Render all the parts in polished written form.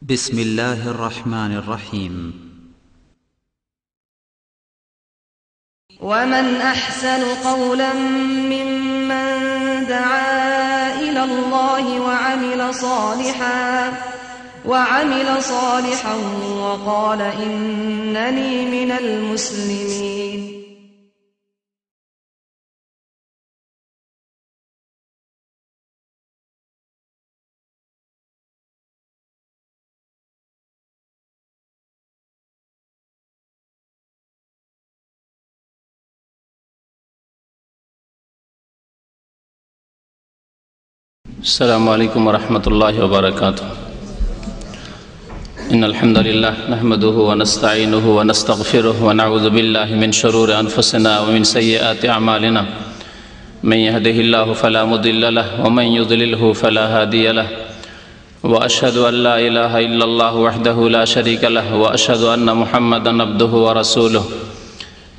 بسم الله الرحمن الرحيم. ومن أحسن قولا ممن دعا إلى الله وعمل صالحا وقال إنني من المسلمين. السلام عليكم ورحمة الله وبركاته. إن الحمد لله نحمده ونستعينه ونستغفره ونعوذ بالله من شرور أنفسنا ومن سيئات أعمالنا. من يهده الله فلا مضل له ومن يضلله فلا هادي له. وأشهد أن لا إله إلا الله وحده لا شريك له وأشهد أن محمدا عبده ورسوله.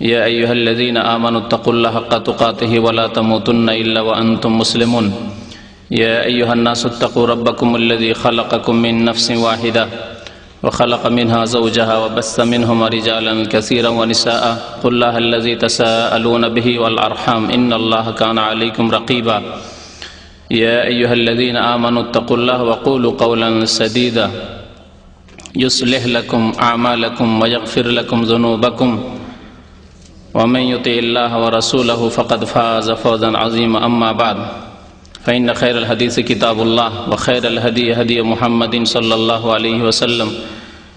يا أيها الذين آمنوا اتقوا الله حق تقاته ولا تموتن إلا وأنتم مسلمون. يا أيها الناس اتقوا ربكم الذي خلقكم من نفس واحدة وخلق منها زوجها وبث منهما رجالا كثيرا ونساء. قل الله الذي تساءلون به والأرحام إن الله كان عليكم رقيبا. يا أيها الذين آمنوا اتقوا الله وقولوا قولا سديدا يصلح لكم أعمالكم ويغفر لكم ذنوبكم ومن يطع الله ورسوله فقد فاز فوزا عظيما. أما بعد فإن خير الحديث كتاب الله وخير الهدي هدي محمد صلى الله عليه وسلم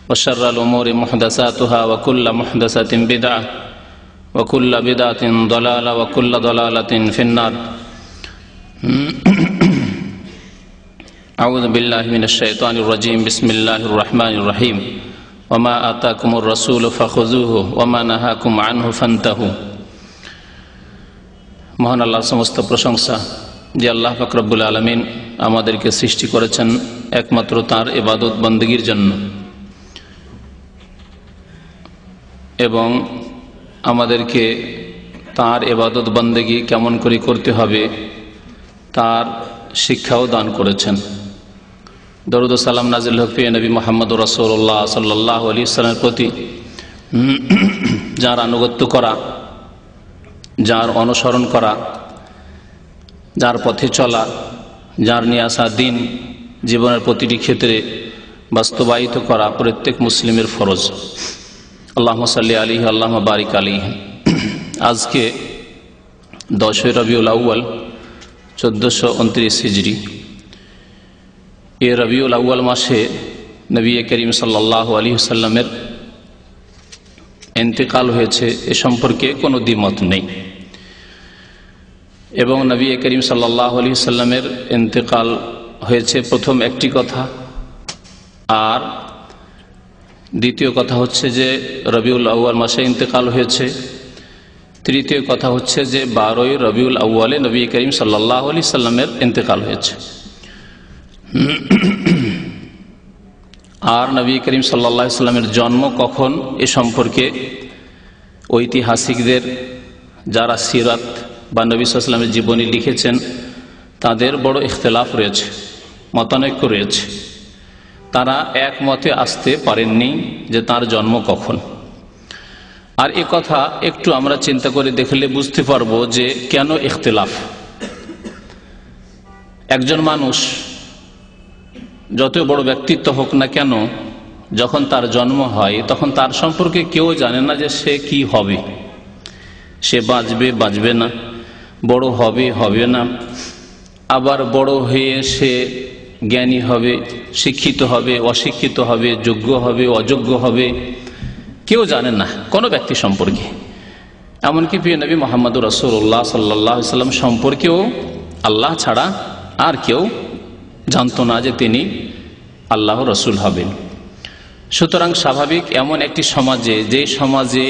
وشر الأمور محدثاتها وكل محدثة بدعة وكل بدعة ضلالة وكل ضلالة في النار. أعوذ بالله من الشيطان الرجيم. بسم الله الرحمن الرحيم. وما آتاكم الرسول فخذوه وما نهاكم عنه فانتهوا. মহান আল্লাহর সমস্ত প্রশংসা যে আল্লাহ পাক রব্বুল আলামিন আমাদেরকে সৃষ্টি করেছেন একমাত্র তাঁর ইবাদত বন্দেগীর জন্য এবং আমাদেরকে তাঁর ইবাদত বন্দেগী কেমন করে করতে হবে তার শিক্ষাও দান করেছেন। দরুদ ও সালাম নাজিল হোক প্রিয় নবী মুহাম্মদ রাসূলুল্লাহ সাল্লাল্লাহু আলাইহি ওয়াসাল্লামের প্রতি, যার আনুগত্য করা, যার অনুসরণ করা, যার পথে চলা, যার নিয়ে আসা দিন জীবনের প্রতিটি ক্ষেত্রে বাস্তবায়িত করা প্রত্যেক মুসলিমের ফরজ। আল্লাহুম্মা সাল্লি আলাইহি আল্লাহুম্মা বারিক আলাইহি। আজকে 10 রবিউল আউয়াল 1429 হিজরি। এই রবিউল আউয়াল মাসে নবী করিম সাল্লাল্লাহু আলাইহি ওয়াসাল্লামের ইন্তেকাল হয়েছে, এ সম্পর্কে কোনো দ্বিমত নেই। এবং নবী করিম সাল্লাল্লাহু আলাইহি ওয়াসাল্লামের ইন্তেকাল হয়েছে প্রথম একটি কথা, আর দ্বিতীয় কথা হচ্ছে যে রবিউল আউয়াল মাসে ইন্তেকাল হয়েছে। তৃতীয় কথা হচ্ছে যে 12 রবিউল আউয়ালে নবী করিম সাল্লাল্লাহু আলাইহি ওয়াসাল্লামের ইন্তেকাল হয়েছে। আর নবী করিম সাল্লাল্লাহু আলাইহি ওয়াসাল্লামের জন্ম কখন এ সম্পর্কে ঐতিহাসিকদের, যারা সিরাত বা নবী সাল্লাল্লাহু আলাইহি ওয়াসাল্লামের জীবনী লিখেছেন, তাদের বড় ইখতিলাফ রয়েছে, মতানৈক্য রয়েছে। তারা এক মতে আসতে পারেননি যে তার জন্ম কখন। আর এ কথা একটু আমরা চিন্তা করে দেখলে বুঝতে পারবো যে কেন ইখতিলাফ। একজন মানুষ যত বড় ব্যক্তিত্ব হোক না কেন, যখন তার জন্ম হয় তখন তার সম্পর্কে কেউ জানে না যে সে কি হবে, সে বাঁচবে বাঁচবে না, বড় হবে হবে না, আবার বড় হয়ে সে জ্ঞানী হবে, শিক্ষিত হবে, অশিক্ষিত হবে, যোগ্য হবে, অযোগ্য হবে, কেউ জানে না কোনো ব্যক্তি সম্পর্কে। এমনকি প্রিয় নবী মুহাম্মদ রাসূলুল্লাহ সাল্লাল্লাহু আলাইহি ওয়াসাল্লাম সম্পর্কেও আল্লাহ ছাড়া আর কেউ জানতো না যে তিনি আল্লাহর রাসূল হবেন। সুতরাং স্বাভাবিক এমন একটি সমাজে, যে সমাজে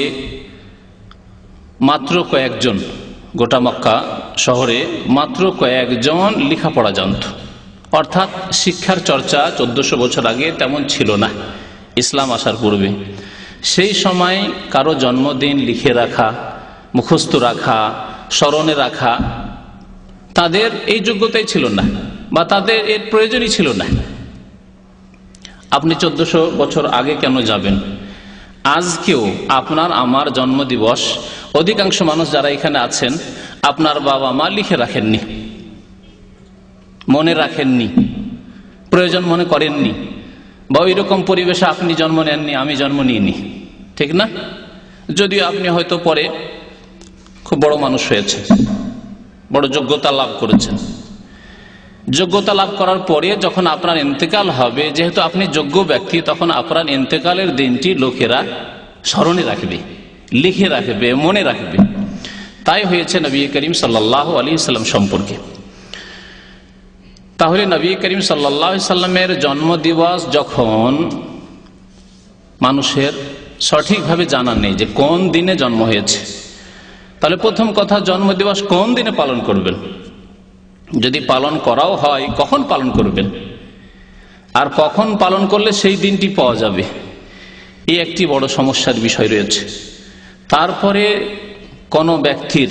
মাত্র কয়েকজন, গোটা মক্কা শহরে মাত্র কয়েকজন লেখাপড়া জানত, অর্থাৎ শিক্ষার চর্চা 1400 বছর আগে তেমন ছিল না ইসলাম আসার পূর্বে। সেই সময় কারো জন্মদিন লিখে রাখা, মুখস্থ রাখা, স্মরণে রাখা, তাদের এই যোগ্যতাই ছিল না বা তাদের এর প্রয়োজনই ছিল না। আপনি 1400 বছর আগে কেন যাবেন? আজকেও আপনার আমার জন্মদিবস অধিকাংশ মানুষ যারা এখানে আছেন আপনার বাবা মা লিখে রাখেননি, মনে রাখেননি, প্রয়োজন মনে করেননি, বা ওই রকম পরিবেশে আপনি জন্ম নেননি, আমি জন্ম নিইনি, ঠিক না? যদিও আপনি হয়তো পরে খুব বড় মানুষ হয়েছে, বড় যোগ্যতা লাভ করেছেন। যোগ্যতা লাভ করার পরে যখন আপনার ইন্তেকাল হবে, যেহেতু আপনি যোগ্য ব্যক্তি, তখন আপনার ইন্তেকালের দিনটি লোকেরা স্মরণে রাখবে, লিখে রাখবে, মনে রাখবে। তাই হয়েছে নবী করিম সাল্লাল্লাহু আলাইহি সাল্লাম সম্পর্কে। তাহলে নবী করিম সাল্লাল্লাহু আলাইহি সাল্লামের জন্মদিবস যখন মানুষের সঠিকভাবে জানা নেই যে কোন দিনে জন্ম হয়েছে, তাহলে প্রথম কথা, জন্মদিবস কোন দিনে পালন করবেন? যদি পালন করাও হয়, কখন পালন করবেন? আর কখন পালন করলে সেই দিনটি পাওয়া যাবে, এই একটি বড় সমস্যার বিষয় রয়েছে। তারপরে কোন ব্যক্তির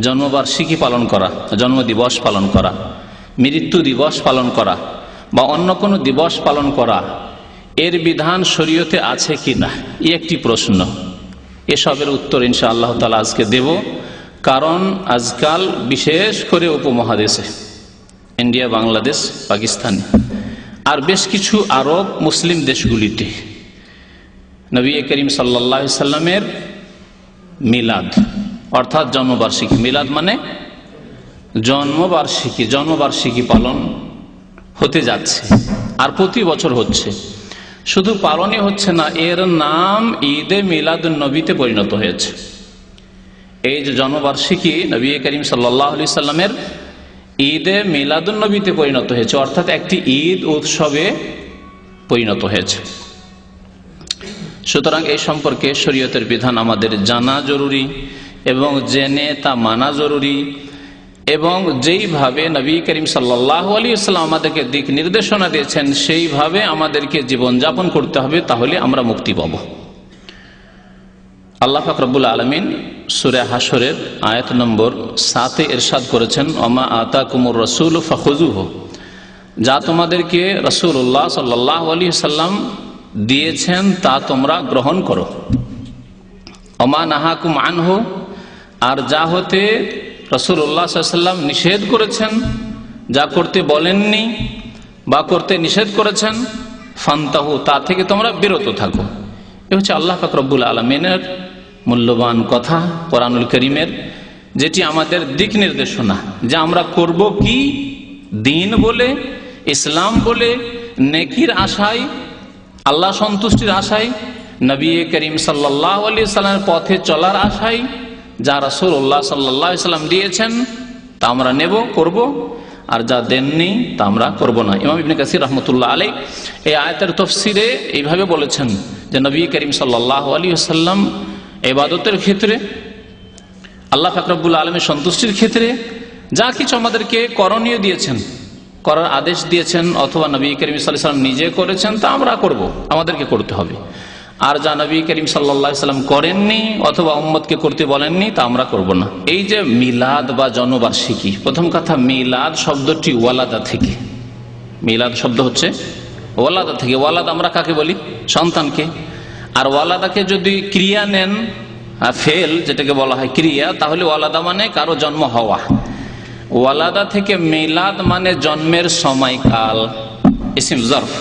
জন্মবার্ষিকী পালন করা, জন্মদিবস পালন করা, মৃত্যু দিবস পালন করা বা অন্য কোনো দিবস পালন করা, এর বিধান শরীয়তে আছে কি না, এই একটি প্রশ্ন। এসবের উত্তর ইনশাআল্লাহ তাআলা আজকে দেব। কারণ আজকাল বিশেষ করে উপমহাদেশে, ইন্ডিয়া, বাংলাদেশ, পাকিস্তান আর বেশ কিছু আরব মুসলিম দেশগুলিতে নবী করিম সাল্লাল্লাহু আলাইহি সাল্লামের মিলাদ অর্থাৎ জন্মবার্ষিকী, মিলাদ মানে জন্মবার্ষিকী পালন হতে যাচ্ছে, আর প্রতি বছর হচ্ছে। শুধু পালনই হচ্ছে না, এর নাম ঈদে মিলাদুন নবীতে পরিণত হয়েছে। এই যে জন্মবার্ষিকী নবী করিম সাল্লাল্লাহু আলাইহি সাল্লামের ঈদে মিলাদুন নবীতে পরিণত হয়েছে, অর্থাৎ একটি ঈদ উৎসবে পরিণত হয়েছে। সুতরাং এই সম্পর্কে শরীয়তের বিধান আমাদের জানা জরুরি এবং জেনে তা মানা জরুরি, এবং যেইভাবে নবী করিম সাল্লাল্লাহু আলাইহি ওয়াসাল্লাম আমাদেরকে দিক নির্দেশনা দিয়েছেন সেইভাবে আমাদেরকে জীবনযাপন করতে হবে, তাহলে আমরা মুক্তি পাব। আল্লাহ পাক রব্বুল আলামিন সূরা হাশরের আয়াত নম্বর 7-এ ইরশাদ করেছেন, ওমা আতাকুমুর রাসূল ফাখুযুহু, যা তোমাদেরকে রাসূলুল্লাহ সাল্লাল্লাহু আলাইহি ওয়াসাল্লাম দিয়েছেন তা তোমরা গ্রহণ করো। ওমা নাহাকুম আনহু, আর যা হতে রাসূলুল্লাহ সাল্লাল্লাহু আলাইহি ওয়াসাল্লাম নিষেধ করেছেন, যা করতে বলেননি বা করতে নিষেধ করেছেন, ফান্তাহু, তা থেকে তোমরা বিরত থাকো। এ হচ্ছে আল্লাহ পাক রব্বুল আলামিনের মূল্যবান কথা কোরআনুল কারীমের, যেটি আমাদের দিক নির্দেশনা যে আমরা করব কি, দিন বলে, ইসলাম বলে, নেকির আশায়, আল্লাহ সন্তুষ্টির আশায়, নবী করিম সাল্লাল্লাহু আলাইহি সাল্লামের পথে চলার আশায় যা রাসূলুল্লাহ সাল্লাল্লাহু আলাইহি সাল্লাম দিয়েছেন তা আমরা নেব, করব, আর যা দেননি তা আমরা করব না। ইমাম ইবনে কাসির রাহমাতুল্লাহ আলাইহি এই আয়াতের তাফসীরে এইভাবে বলেছেন যে নবী করিম সাল্লাল্লাহু আলাইহি ওয়াসাল্লাম ইবাদতের ক্ষেত্রে, আল্লাহ পাক রব্বুল আলামিনের সন্তুষ্টির ক্ষেত্রে যা কিছু আমাদেরকে করণীয় দিয়েছেন, করার আদেশ দিয়েছেন, অথবা নবী করিম সাল্লাল্লাহু আলাইহি ওয়াসাল্লাম নিজে করেছেন, তা আমরা করব, আমাদেরকে করতে হবে। আর যা নবী করিম সাল্লাল্লাহু আলাইহি ওয়াসাল্লাম করেননি অথবা উম্মতকে করতে বলেননি তা আমরা করব না। এই যে মিলাদ বা জন্মবার্ষিকী, প্রথম কথা, মিলাদ শব্দটি ওয়ালাদা থেকে, মিলাদ শব্দ হচ্ছে ওয়ালাদা থেকে। ওয়ালাদ আমরা কাকে বলি? সন্তানকে। আর ওয়ালাদাকে যদি ক্রিয়া নেন, ফেল যেটাকে বলা হয় ক্রিয়া, তাহলে ওয়ালাদা মানে কারো জন্ম হওয়া। ওয়ালাদা থেকে মিলাদ মানে জন্মের সময়কাল, ইসিম জরফ,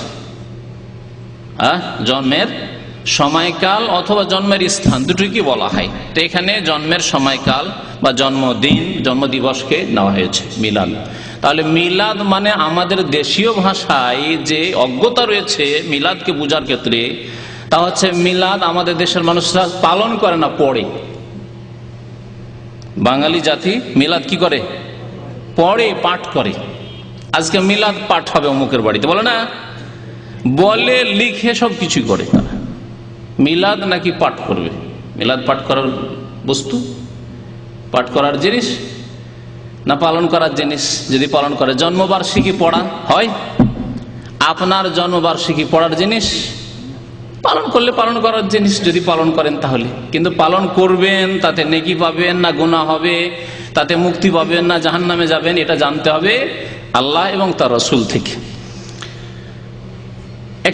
জন্মের সময়কাল অথবা জন্মের স্থান, দুটোই কি বলা হয়। তো এখানে জন্মের সময়কাল বা জন্মদিন, জন্মদিবসকে নেওয়া হয়েছে মিলাদ। তাহলে মিলাদ মানে আমাদের দেশীয় ভাষায় যে অজ্ঞতা রয়েছে মিলাদকে বোঝার ক্ষেত্রে, তা হচ্ছে মিলাদ আমাদের দেশের মানুষরা পালন করে না, পড়ে। বাঙালি জাতি মিলাদ কি করে? পড়ে, পাঠ করে। আজকে মিলাদ পাঠ হবে অমুকের বাড়িতে, বলে না, বলে, লিখে সব কিছুই করে তারা। মিলাদ নাকি পাঠ করবে? মিলাদ পাঠ করার বস্তু, পাঠ করার জিনিস না পালন করার জিনিস? যদি পালন করে, জন্মবার্ষিকী পড়া হয়, আপনার জন্মবার্ষিকী পড়ার জিনিস, পালন করলে পালন করার জিনিস যদি পালন করেন তাহলে। কিন্তু পালন করবেন, তাতে নেকি পাবেন না গুনাহ হবে, তাতে মুক্তি পাবেন না জাহান্নামে যাবেন, এটা জানতে হবে আল্লাহ এবং তার রাসূল থেকে।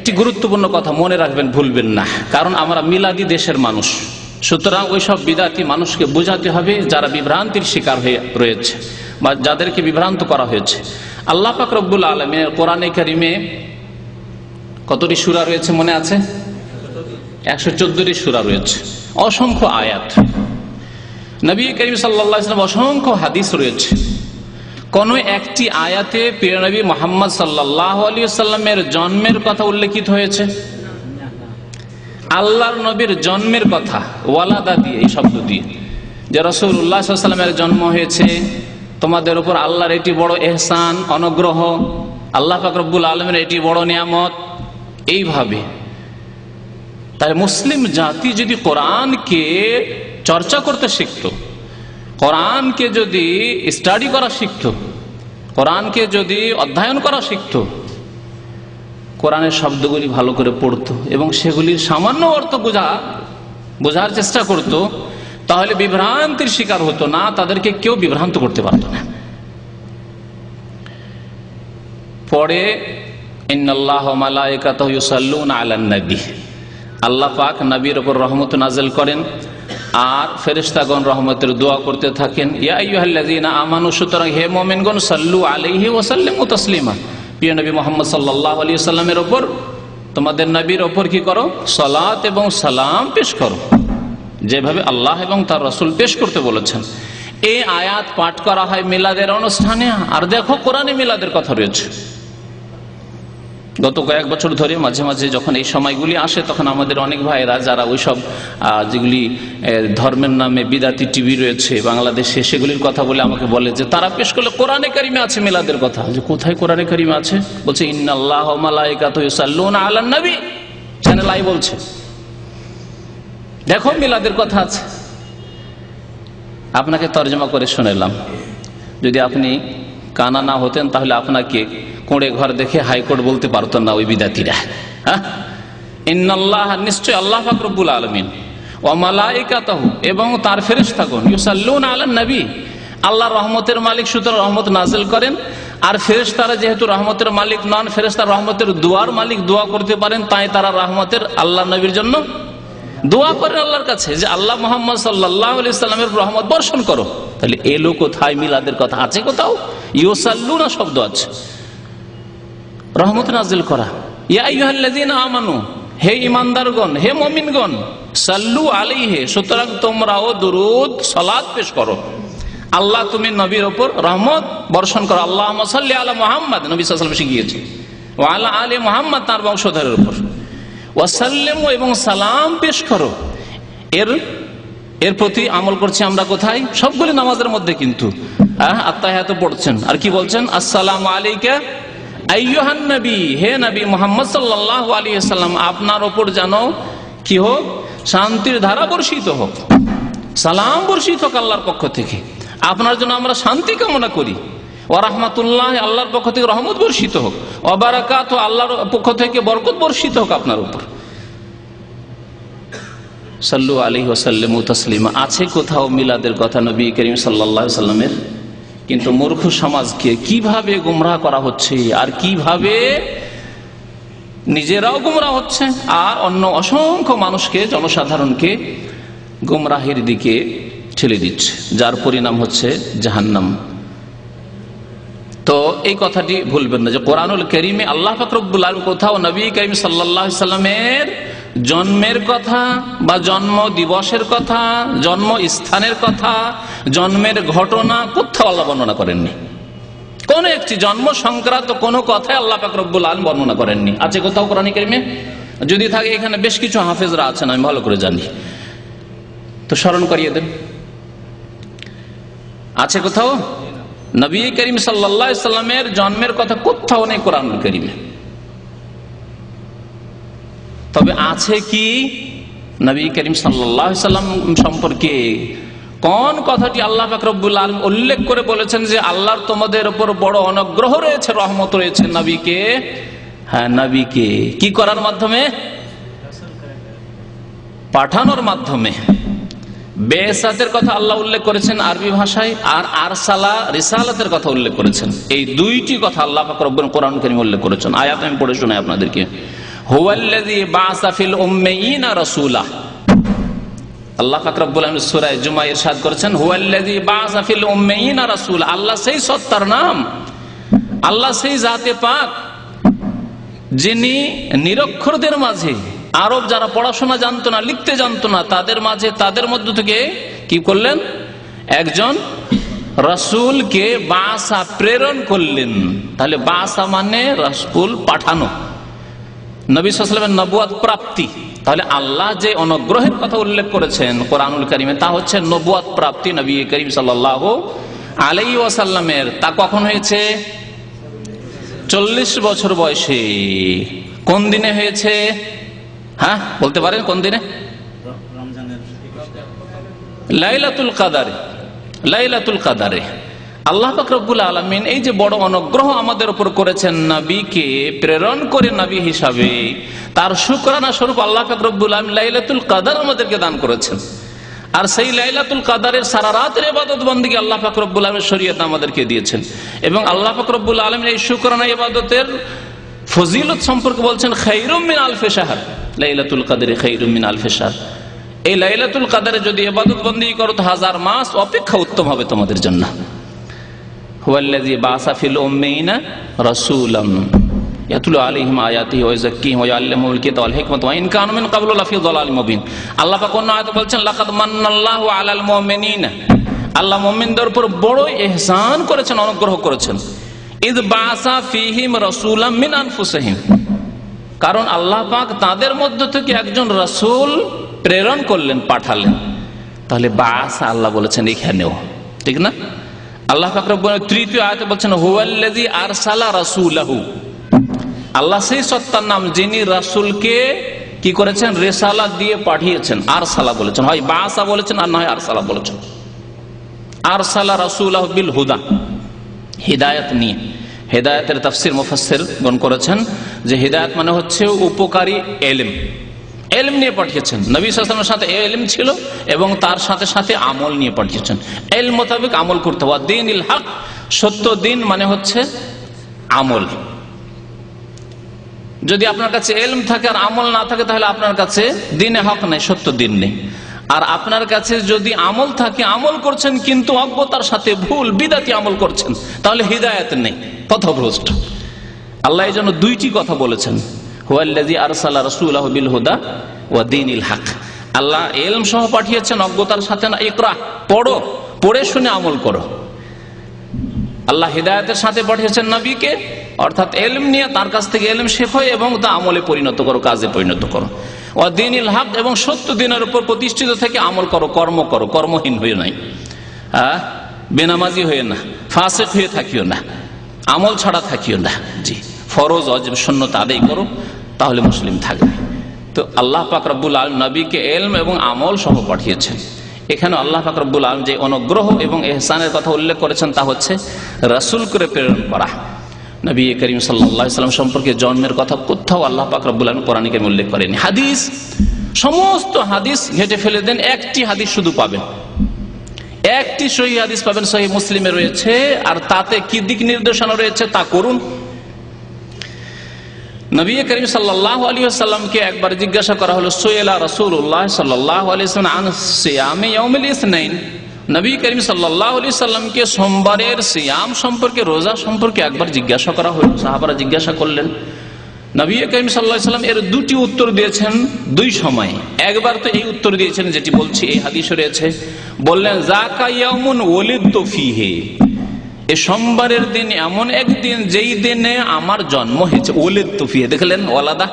একটি গুরুত্বপূর্ণ কথা মনে রাখবেন, ভুলবেন না, কারণ আমরা মিলাদি দেশের মানুষ, সুতরাং ওইসব বিদাতি মানুষকে বোঝাতে হবে যারা বিভ্রান্তির শিকার হয়ে রয়েছে বা যাদেরকে বিভ্রান্ত করা হয়েছে। আল্লাহ পাক রব্বুল আলামিনের কোরআনে কারিমে কতটি সূরা রয়েছে মনে আছে? 114টি সূরা রয়েছে, অসংখ্য আয়াত, নবী করিম সাল্লাল্লাহু আলাইহি ওয়াসাল্লাম অসংখ্য হাদিস রয়েছে। কোন একটি আয়াতে প্রিয় নবী মুহাম্মদ সাল্লাল্লাহু আলাইহি ওয়াসাল্লামের জন্মের কথা উল্লেখিত হয়েছে? আল্লাহর নবীর জন্মের কথা ওয়ালাদা দিয়ে, এই শব্দ দিয়ে, যে রাসূলুল্লাহ সাল্লাল্লাহু আলাইহি ওয়াসাল্লামের জন্ম হয়েছে, তোমাদের উপর আল্লাহর এটি বড় ইহসান, অনুগ্রহ, আল্লাহ পাক রব্বুল আলামিনের এটি বড় নিয়ামত। এইভাবে তাই মুসলিম জাতি যদি কোরআনকে চর্চা করতে শিখত, কোরআনকে যদি স্টাডি করা শিখত, কোরআনকে যদি অধ্যয়ন করা শিখত, কোরআনের শব্দগুলি ভালো করে পড়তো এবং সেগুলির সামান্য অর্থ বোঝার চেষ্টা করত, তাহলে বিভ্রান্তির শিকার হতো না, তাদেরকে কেউ বিভ্রান্ত করতে পারত না। পরে ইন্নাল্লাহা ওয়া মালায়েকাতাহু ইউসাল্লুনা আলান নবী, আল্লাহ পাক নবীর উপর রহমত নাযিল করেন আর ফেরেশতাগণ রহমতের দোয়া করতে থাকেন। ইয়া আইয়ুহাল্লাযীনা আমানু, সুতরাং হে মুমিনগণ, সাল্লু আলাইহি ওয়া সাল্লিমু তাসলিমা, প্রিয় নবী মুহাম্মদ সাল্লাল্লাহু আলাইহি ওয়াসাল্লামের উপর, তোমাদের নবীর উপর কি করো? সালাত এবং সালাম পেশ করো, যেভাবে আল্লাহ এবং তার রাসূল পেশ করতে বলেছেন। এই আয়াত পাঠ করা হয় মিলাদের অনুষ্ঠানে। আর দেখো কোরআনে মিলাদের কথা রয়েছে। গত কয়েক বছর ধরে মাঝে মাঝে যখন এই সময়গুলি আসে, তখন আমাদের অনেক ভাইরা যারা ওইসব যেগুলি ধর্মের নামে বিদাতি টিভি রয়েছে বাংলাদেশে, সেগুলির কথা বলে আমাকে বলে যে তারা পেশ করলে কোরআনে কারিমে আছে মিলাদের কথা। যে কোথায় কোরআনে কারিমে আছে? বলছে ইন্নাল্লাহা ওয়া মালায়েকাতুহু ইউসাল্লুনা আলান নবী, চ্যানেল আই বলছে, দেখো মিলাদের কথা আছে। আপনাকে তর্জমা করে শোনালাম, যদি আপনি কানা না হতেন তাহলে আপনাকে কোড়ে ঘর দেখে হাইকোর্ট বলতে পারতো না ওই বিদাতিরা। হ্যাঁ, ইন্নাল্লাহ, নিশ্চয় আল্লাহ পাক রব্বুল আলামিন, ওয়া মালায়েকাতুহু, এবং তার ফেরেশতাগণ, ইউসাল্লুনা আলান নবী, আল্লাহ রহমতের মালিক, সুতরাং রহমত নাযিল করেন। আর ফেরেশতারা যেহেতু রহমতের মালিক নন, ফেরেশতারা রহমতের দুয়ার মালিক, দোয়া করতে পারেন, তাই তারা রহমতের আল্লাহ নবীর জন্য দোয়া করেন আল্লাহর কাছে যে আল্লাহ মুহাম্মদ সাল্লাল্লাহু আলাইহি ওয়াসাল্লামের রহমত বর্ষণ করো। তাহলে এলো কোথায়? মিলাদের কথা আছে কোথাও? ইউসাল্লুনা শব্দ আছে, রহমত নাযিল করা। ইয়া আইয়ুহাল্লাযীনা আমানু, হে ঈমানদারগণ, হে মুমিনগণ, সাল্লু আলাইহি, সুতরাং তোমরাও দুরূদ সালাত পেশ করো। আল্লাহ তুমি নবীর উপর রহমত বর্ষণ করো। আল্লাহুম্মা সাল্লি আলা মুহাম্মদ, নবী সাল্লাল্লাহু আলাইহি ওয়াসাল্লাম শিখিয়েছে, ওয়া আলা আলি মুহাম্মদ, তার বংশধরের উপর, ওয়াসাল্লিমু, এবং সালাম পেশ করো। এর প্রতি আমল করছি আমরা কোথায়? সবগুলি নামাজের মধ্যে কিন্তু আত্তাহিয়াত পড়ছেন। আর কি বলছেন? আসসালামু আলাইকা আইয়ুহান নবী, হে নবী মুহাম্মদ সাল্লাল্লাহু আলাইহি ওয়াসাল্লাম, আপনার উপর যেন কি হোক? শান্তির ধারা বর্ষিত হোক, সালাম বর্ষিত হোক আল্লাহর পক্ষ থেকে, আপনার জন্য আমরা শান্তি কামনা করি। ওয়া রাহমাতুল্লাহ, আল্লাহর পক্ষ থেকে রহমত বর্ষিত হোক। ওয়া বারাকাতুহু, আল্লাহর পক্ষ থেকে বরকত বর্ষিত হোক আপনার উপর। সাল্লু আলাইহি ওয়া সাল্লিমু তাসলিমা আছে কোথাও মিলাদের কথা নবী করিম সাল্লাল্লাহু আলাইহি ওয়াসাল্লামের? কিন্তু মূর্খ সমাজকে কিভাবে গুমরাহ করা হচ্ছে, আর কিভাবে নিজেরাও গুমরাহ হচ্ছে, আর অন্য অসংখ্য মানুষকে, জনসাধারণকে গুমরাহের দিকে ঠেলে দিচ্ছে, যার পরিণাম হচ্ছে জাহান্নাম। তো এই কথাটি ভুলবেন না যে কোরআনুল কারীমে আল্লাহ পাক রব্বুল আলামিন কোথাও নবী করিম সাল্লাল্লাহু আলাইহি ওয়াসাল্লামের জন্মের কথা বা জন্ম দিবসের কথা, জন্ম স্থানের কথা, জন্মের ঘটনা কোথাও আল্লাহ বর্ণনা করেননি। কোন একটি জন্ম সংক্রান্ত কোনো কথাই আল্লাহ পাক রব্বুল আলামিন বর্ণনা করেননি। আছে কোথাও কোরআন কারীমে? যদি থাকে, এখানে বেশ কিছু হাফেজরা আছেন, আমি ভালো করে জানি, তো স্মরণ করিয়ে দেন। আছে কোথাও? নবী করিম সাল্লাল্লাহু আলাইহি ওয়াসাল্লামের জন্মের কথা কোথাও নেই কোরআনুল কারীমে। তবে আছে কি নবী করিম সাল্লাল্লাহু আলাইহি ওয়াসাল্লাম সম্পর্কে কোন কথাটি আল্লাহ পাক রব্বুল আলামিন উল্লেখ করে বলেছেন যে আল্লাহর তোমাদের উপর বড় অনুগ্রহ রয়েছে, রহমত রয়েছে নবীকে? হ্যাঁ, নবীকে কি করার মাধ্যমে? পাঠানোর মাধ্যমে। বেসাতের কথা আল্লাহ উল্লেখ করেছেন আরবি ভাষায়, আর আরসালা রিসালাতের কথা উল্লেখ করেছেন। এই দুইটি কথা আল্লাহ পাক রব্বুল কোরআন কারীমে উল্লেখ করেছেন। আয়াত আমি পড়ে শোনাই আপনাদেরকে। হুয়াল্লাযী বা'আসা ফিল উম্মিয়িনা রাসূলা। আল্লাহ পাক রব্বুল আলামিন সূরা জুমা ইরশাদ করেছেন, হুয়াল্লাযী বা'আসা ফিল উম্মিয়িনা রাসূলা। আল্লাহ সেই সত্তার নাম, আল্লাহ সেই জাতে পাক যিনি নিরক্ষরদের মাঝে, আরব যারা পড়াশোনা জানতো না, লিখতে জানতো না, তাদের মাঝে, তাদের মধ্য থেকে কি করলেন? একজন রাসূলকে বা'আসা, প্রেরণ করলেন। তাহলে বা'আসা মানে রাসূল পাঠানো, নবী সাল্লাল্লাহু আলাইহি ওয়াসাল্লামের নবুয়ত প্রাপ্তি। তাহলে আল্লাহ যে অনুগ্রহের কথা উল্লেখ করেছেন কোরআনুল কারীমে, তা হচ্ছে নবুয়ত প্রাপ্তি নবী করিম সাল্লাল্লাহু আলাইহি ওয়াসাল্লামের। তা কখন হয়েছে? 40 বছর বয়সে। কোন দিনে হয়েছে? হ্যাঁ, বলতে পারেন কোন দিনে? লাইলাতুল কাদারে। লাইলাতুল কাদারে আল্লাহ পাক রব্বুল আলামিন এই যে বড় অনুগ্রহ আমাদের উপর করেছেন, নবীকে প্রেরণ করে নবী হিসাবে, তার শুকরানা স্বরূপ আল্লাহ পাক রব্বুল আলামিন লাইলাতুল কাদার আমাদেরকে দান করেছেন। আর সেই লাইলাতুল কাদারের সারা রাতের ইবাদত বন্দেগী আল্লাহ পাক রব্বুল আলামিন শরীয়ত আমাদেরকে দিয়েছেন। এবং আল্লাহ পাক রব্বুল আলামিন এই শুকরানা ইবাদতের ফজিলত সম্পর্কে বলছেন, খায়রুম মিন আলফি শাহর। লাইলাতুল কাদরে খায়রুম মিন আলফি শাহর। এই লাইলাতুল কাদরে যদি ইবাদত বন্দেগী করো তো 1000 মাস অপেক্ষা উত্তম হবে তোমাদের জন্য। হুয়াল্লাযী বা'আসা ফিল উম্মিয়িনা রাসূলান ইয়াতলু আলাইহিম আয়াতিহি ওয়া ইউযাক্কিহিম ওয়া ইউআল্লিমুহুল কিতাবা ওয়াল হিকমাতা ওয়া ইন কানু মিন ক্বাবলু লাফি যালালিম মুবিন। আল্লাহ পাক অন্য আয়াতে বলছেন, লাকাদ মান্নাল্লাহু আলাল মুমিনিনা। আল্লাহ মুমিনদের উপর বড় ইহসান করেছেন, অনুগ্রহ করেছেন। ইয বা'আসা ফীহিম রাসূলাম মিন আনফুসিহিম। কারণ আল্লাহ পাক তাদের মধ্য থেকে একজন রাসূল প্রেরণ করলেন, পাঠালেন। তাহলে বা'আসা আল্লাহ বলেছেন এখানেও, ঠিক না? আল্লাহ পাক রব্বুল আলামিন তৃতীয় আয়াতে বলছেন, হুয়াল্লাযী আরসালা রাসূলাহু। আল্লাহ সেই সত্তার নাম যিনি রাসূলকে কি করেছেন? রিসালাত দিয়ে পাঠিয়েছেন। আরসালা বলেছেন, হয় বা'আসা বলেছেন আর না হয় আরসালা বলেছেন। আরসালা রাসূলাহু বিল হুদা, হিদায়াত নিয়ে। হিদায়াতের তাফসীর মুফাসসিরগণ করেছেন যে হিদায়াত মানে হচ্ছে উপকারী ইলম। ইলম নিয়ে পাঠিয়েছেন। নবী সাল্লাল্লাহু আলাইহি ওয়াসাল্লামের সাথে ইলম ছিল এবং তার সাথে সাথে আমল নিয়ে পাঠিয়েছেন। ইলম মোতাবেক আমল করতে হবে। দ্বীনুল হক, সত্য দিন মানে হচ্ছে আমল। যদি আপনার কাছে ইলম থাকে আর আমল না থাকে, তাহলে আপনার কাছে দ্বীনে হক নেই, সত্য দিন নেই। আর আপনার কাছে যদি আমল থাকে, আমল করছেন কিন্তু অজ্ঞতার সাথে ভুল বিদাতি আমল করছেন, তাহলে হিদায়াত নেই, পথভ্রষ্ট। আল্লাহ এই জন্য দুইটি কথা বলেছেন, হুয়াল্লাযী আরসালা রাসূলাহু বিল হুদা ওয়া দীনিল হক। আল্লাহ ইলম সহ পাঠিয়েছেন, অজ্ঞতার সাথে না। ইকরা, পড়ো, পড়ে শুনে আমল করো। আল্লাহ হিদায়াতের সাথে পাঠিয়েছেন নবীকে, অর্থাৎ ইলম নিয়ে তার কাছ থেকে ইলম শেখো এবং তা আমলে পরিণত করো, কাজে পরিণত করো। ওয়া দীনিল হক, এবং সত্য দিনের উপর প্রতিষ্ঠিত থেকে আমল করো, কর্ম করো, কর্মহীন হয়ে নাই, বেনামাজি হয়ে না, ফাসিক হয়ে থাকিও না, আমল ছাড়া থাকিও না। জি, ফরজ ওয়াজিব সুন্নাত আদায় করো, তাহলে মুসলিম থাকবে। তো আল্লাহ পাক রব্বুল আলামিন নবীকে ইলম এবং আমল সহ পাঠিয়েছেন। এখানে আল্লাহ পাক রব্বুল আলামিন যে অনুগ্রহ এবং ইহসানের কথা উল্লেখ করেছেন, তা হচ্ছে রাসূল করে প্রেরণ করা। নবী করিম সাল্লাল্লাহু আলাইহি ওয়াসাল্লাম সম্পর্কে জন্মের কথা কোথাও আল্লাহ পাক রব্বুল আলামিন কোরআনে কারিমে উল্লেখ করেননি। হাদিস, সমস্ত হাদিস ঘেটে ফেলে দেন, একটি হাদিস শুধু পাবেন, একটি সহিহ হাদিস পাবেন, সহিহ মুসলিমে রয়েছে। আর তাতে কি দিক নির্দেশনা রয়েছে তা করুন। নবী করিম সাল্লাল্লাহু আলাইহি ওয়াসাল্লামকে একবার জিজ্ঞাসা করা হলো, সুইলা রাসূলুল্লাহ সাল্লাল্লাহু আলাইহি ওয়াসাল্লাম আন সিয়ামি ইয়াউমিল ইসনাইন। নবী করিম সাল্লাল্লাহু আলাইহি ওয়াসাল্লামকে সোমবারের সিয়াম সম্পর্কে, রোজা সম্পর্কে একবার জিজ্ঞাসা করা হলো। সাহাবারা জিজ্ঞাসা করলেন, নবী করিম সাল্লাল্লাহু আলাইহি ওয়াসাল্লাম এর দুটি উত্তর দিয়েছেন দুই সময়ে। একবার তো এই উত্তর দিয়েছেন যেটি বলছি, এই হাদিসে রয়েছে, বললেন যাকা ইয়াউমুন ওয়ালিদতু ফীহি। এই সোমবারের দিন এমন একদিন যেই দিনে আমার জন্ম হয়েছে। ওয়ালিদতু ফীহি, দেখলেন ওয়ালাদা।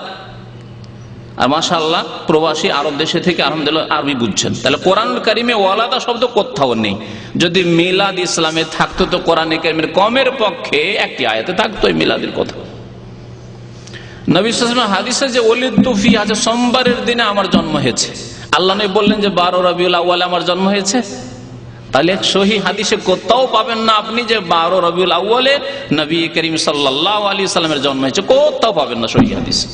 আর মাশাআল্লাহ প্রবাসী আরব দেশে থেকে আলহামদুলিল্লাহ আরবি বুঝছেন। তাহলে কোরআনুল কারীমে ওয়ালাদা শব্দ কোথাও নেই। যদি মিলাদ ইসলামে থাকতো তো কোরআনে কারীমের কমের পক্ষে একটি আয়াতে থাকতো এই মিলাদের কথা। নবী সাল্লাল্লাহু আলাইহি ওয়াসাল্লাম হাদিসে যে ওয়ালিদতু ফীহি আছে, সোমবারের দিনে আমার জন্ম হয়েছে। আল্লাহ নবী বললেন যে 12 রবিউল আউয়ালে আমার জন্ম হয়েছে। তাহলে সহিহ হাদিসে কোথাও পাবেন না আপনি যে 12 রবিউল আউয়ালে নবী করিম সাল্লাল্লাহু আলাইহি ওয়াসাল্লামের জন্ম হয়েছে, কোথাও পাবেন না সহিহ হাদিসে।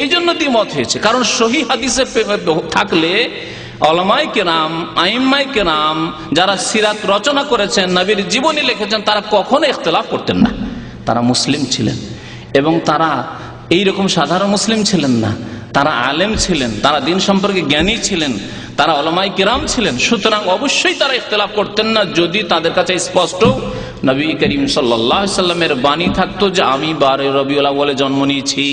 এই জন্য দ্বিমত হয়েছে, কারণ সহিহ হাদিসে থাকলে উলামায়ে কেরাম, আইম্মায়ে কেরাম যারা সিরাত রচনা করেছেন, নবীর জীবনী লিখেছেন, তারা কখনো ইখতিলাফ করতেন না। তারা মুসলিম ছিলেন এবং তারা এইরকম সাধারণ মুসলিম ছিলেন না, তারা আলেম ছিলেন, তারা দিন সম্পর্কে জ্ঞানী ছিলেন, তারা উলামায়ে কিরাম ছিলেন। সুতরাং অবশ্যই তারা ইখতিলাফ করতেন না যদি তাদের কাছে স্পষ্ট নবী করিম সাল্লাল্লাহু আলাইহি সাল্লামের বাণী থাকতো যে আমি 12 রবিউল আউয়ালে জন্ম নিয়েছি।